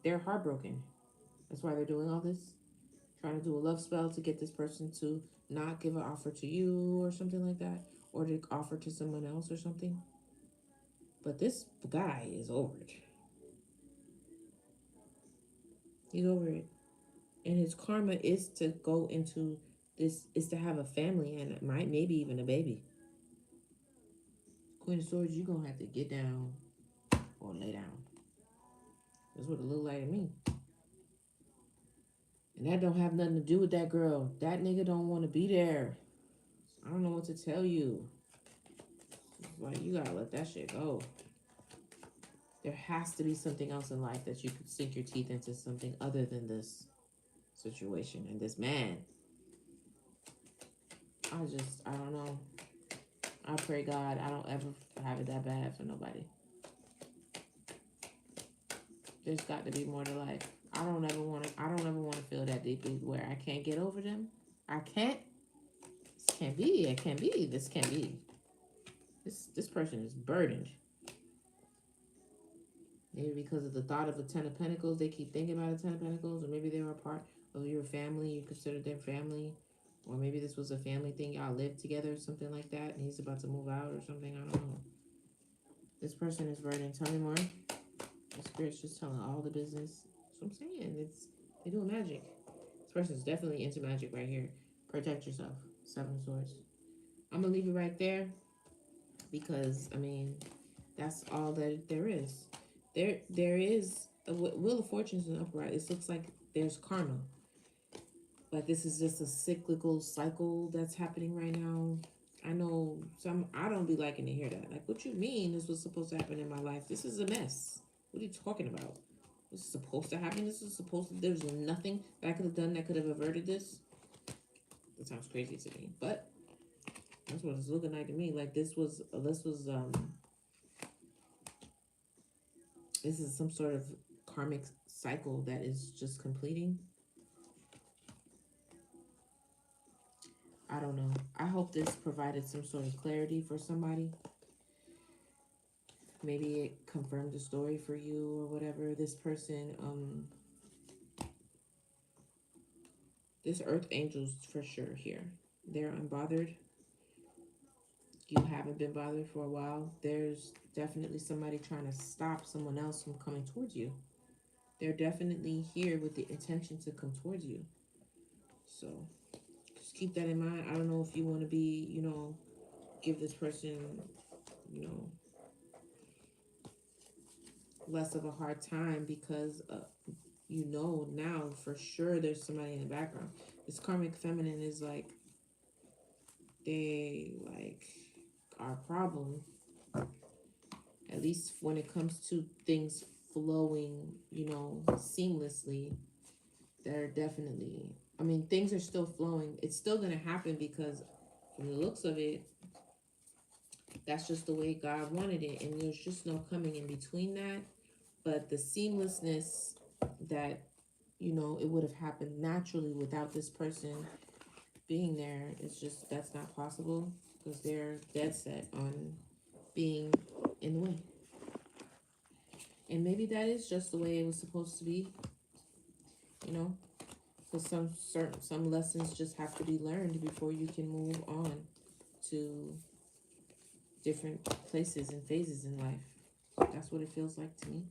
They're heartbroken. That's why they're doing all this. Trying to do a love spell to get this person to not give an offer to you or something like that, or to offer to someone else or something. But this guy is over it. He's over it. And his karma is to go into this, is to have a family and might maybe even a baby. Queen of Swords, you're gonna have to get down or lay down. That's what it looked like to me. And that don't have nothing to do with that girl. That nigga don't want to be there. I don't know what to tell you. It's like, you gotta let that shit go. There has to be something else in life that you could sink your teeth into, something other than this situation and this man. I don't know. I pray God I don't ever have it that bad for nobody. There's got to be more to life. I don't ever want to feel that deeply where I can't get over them. I can't. This can't be. It can't be. This can't be. This person is burdened. Maybe because of the thought of a Ten of Pentacles, they keep thinking about a Ten of Pentacles, or maybe they were a part of your family, you considered them family, or maybe this was a family thing, y'all lived together, something like that, and he's about to move out or something, I don't know. This person is burdened. Tell me more. The spirit's just telling all the business. That's what I'm saying. They doing magic. This person's definitely into magic right here. Protect yourself. Seven of Swords. I'm gonna leave it right there because I mean that's all that there is. There is a Wheel of Fortune's an upright. It looks like there's karma. Like this is just a cyclical cycle that's happening right now. I know I don't be liking to hear that. Like, what you mean this was supposed to happen in my life? This is a mess. What are you talking about? This is supposed to happen. This is supposed to. There's nothing that I could have done that could have averted this. That sounds crazy to me, but that's what it's looking like to me. Like this is some sort of karmic cycle that is just completing. I don't know. I hope this provided some sort of clarity for somebody. Maybe it confirmed the story for you or whatever. This person, this earth angel's for sure here. They're unbothered. You haven't been bothered for a while. There's definitely somebody trying to stop someone else from coming towards you. They're definitely here with the intention to come towards you. So just keep that in mind. I don't know if you want to be, give this person, you know, less of a hard time because now for sure there's somebody in the background. This karmic feminine is like they like our problem, at least when it comes to things flowing, seamlessly. They're definitely, I mean, things are still flowing. It's still gonna happen because from the looks of it, that's just the way God wanted it, and there's just no coming in between that. But the seamlessness that it would have happened naturally without this person being there, it's just that's not possible because they're dead set on being in the way. And maybe that is just the way it was supposed to be, you know, because some lessons just have to be learned before you can move on to different places and phases in life. That's what it feels like to me.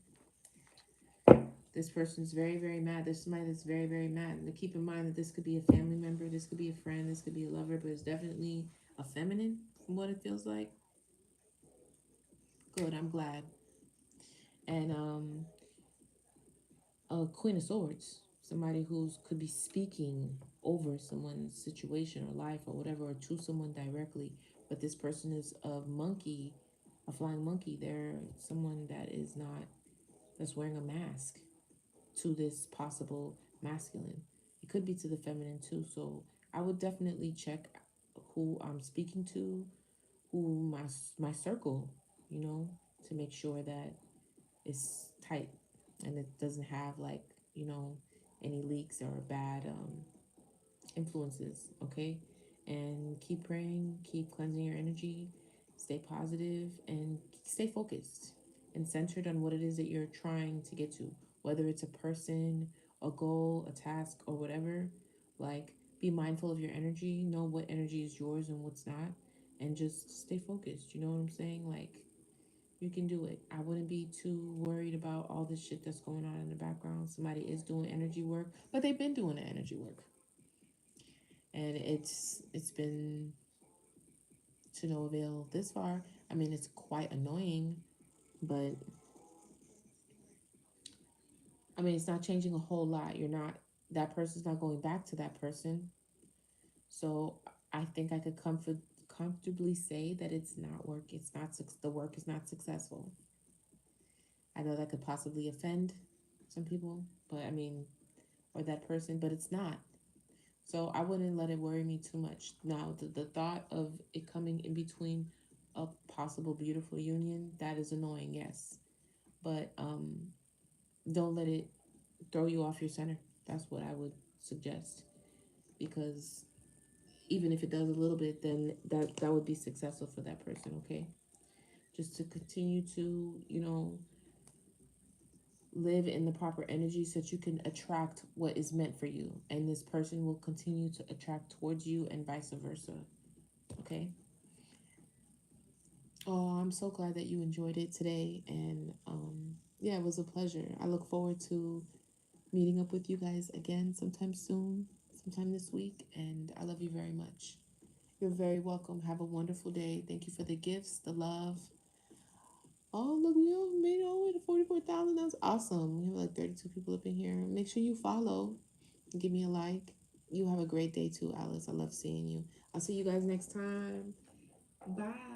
This person's very, very mad. There's somebody that's very, very mad. And keep in mind that this could be a family member, this could be a friend, this could be a lover, but it's definitely a feminine from what it feels like. Good, I'm glad. And a Queen of Swords, somebody who's could be speaking over someone's situation or life or whatever, or to someone directly. But this person is a monkey, a flying monkey. They're someone that is not, that's wearing a mask to this possible masculine. It could be to the feminine too. So I would definitely check who I'm speaking to, who my circle, you know, to make sure that it's tight and it doesn't have like, you know, any leaks or bad influences, okay? And keep praying, keep cleansing your energy, stay positive, and stay focused and centered on what it is that you're trying to get to, whether it's a person, a goal, a task, or whatever. Like, be mindful of your energy, know what energy is yours and what's not, and just stay focused. You know what I'm saying? Like, you can do it. I wouldn't be too worried about all this shit that's going on in the background. Somebody is doing energy work, but they've been doing the energy work, and it's been to no avail this far. I mean, it's quite annoying, but I mean, it's not changing a whole lot. You're not, that person's not going back to that person. So I think I could comfortably say that it's not work. It's not the work is not successful. I know that could possibly offend some people, but I mean, or that person, but it's not. So I wouldn't let it worry me too much. Now, the thought of it coming in between a possible beautiful union, that is annoying, yes. But don't let it throw you off your center. That's what I would suggest. Because even if it does a little bit, then that would be successful for that person, okay? Just to continue to, you know, live in the proper energy so that you can attract what is meant for you. And this person will continue to attract towards you and vice versa. Okay. Oh, I'm so glad that you enjoyed it today. And yeah, it was a pleasure. I look forward to meeting up with you guys again sometime soon, sometime this week. And I love you very much. You're very welcome. Have a wonderful day. Thank you for the gifts, the love. Oh, look, we all made it all the way to 44,000. That's awesome. We have like 32 people up in here. Make sure you follow. Give me a like. You have a great day too, Alice. I love seeing you. I'll see you guys next time. Bye.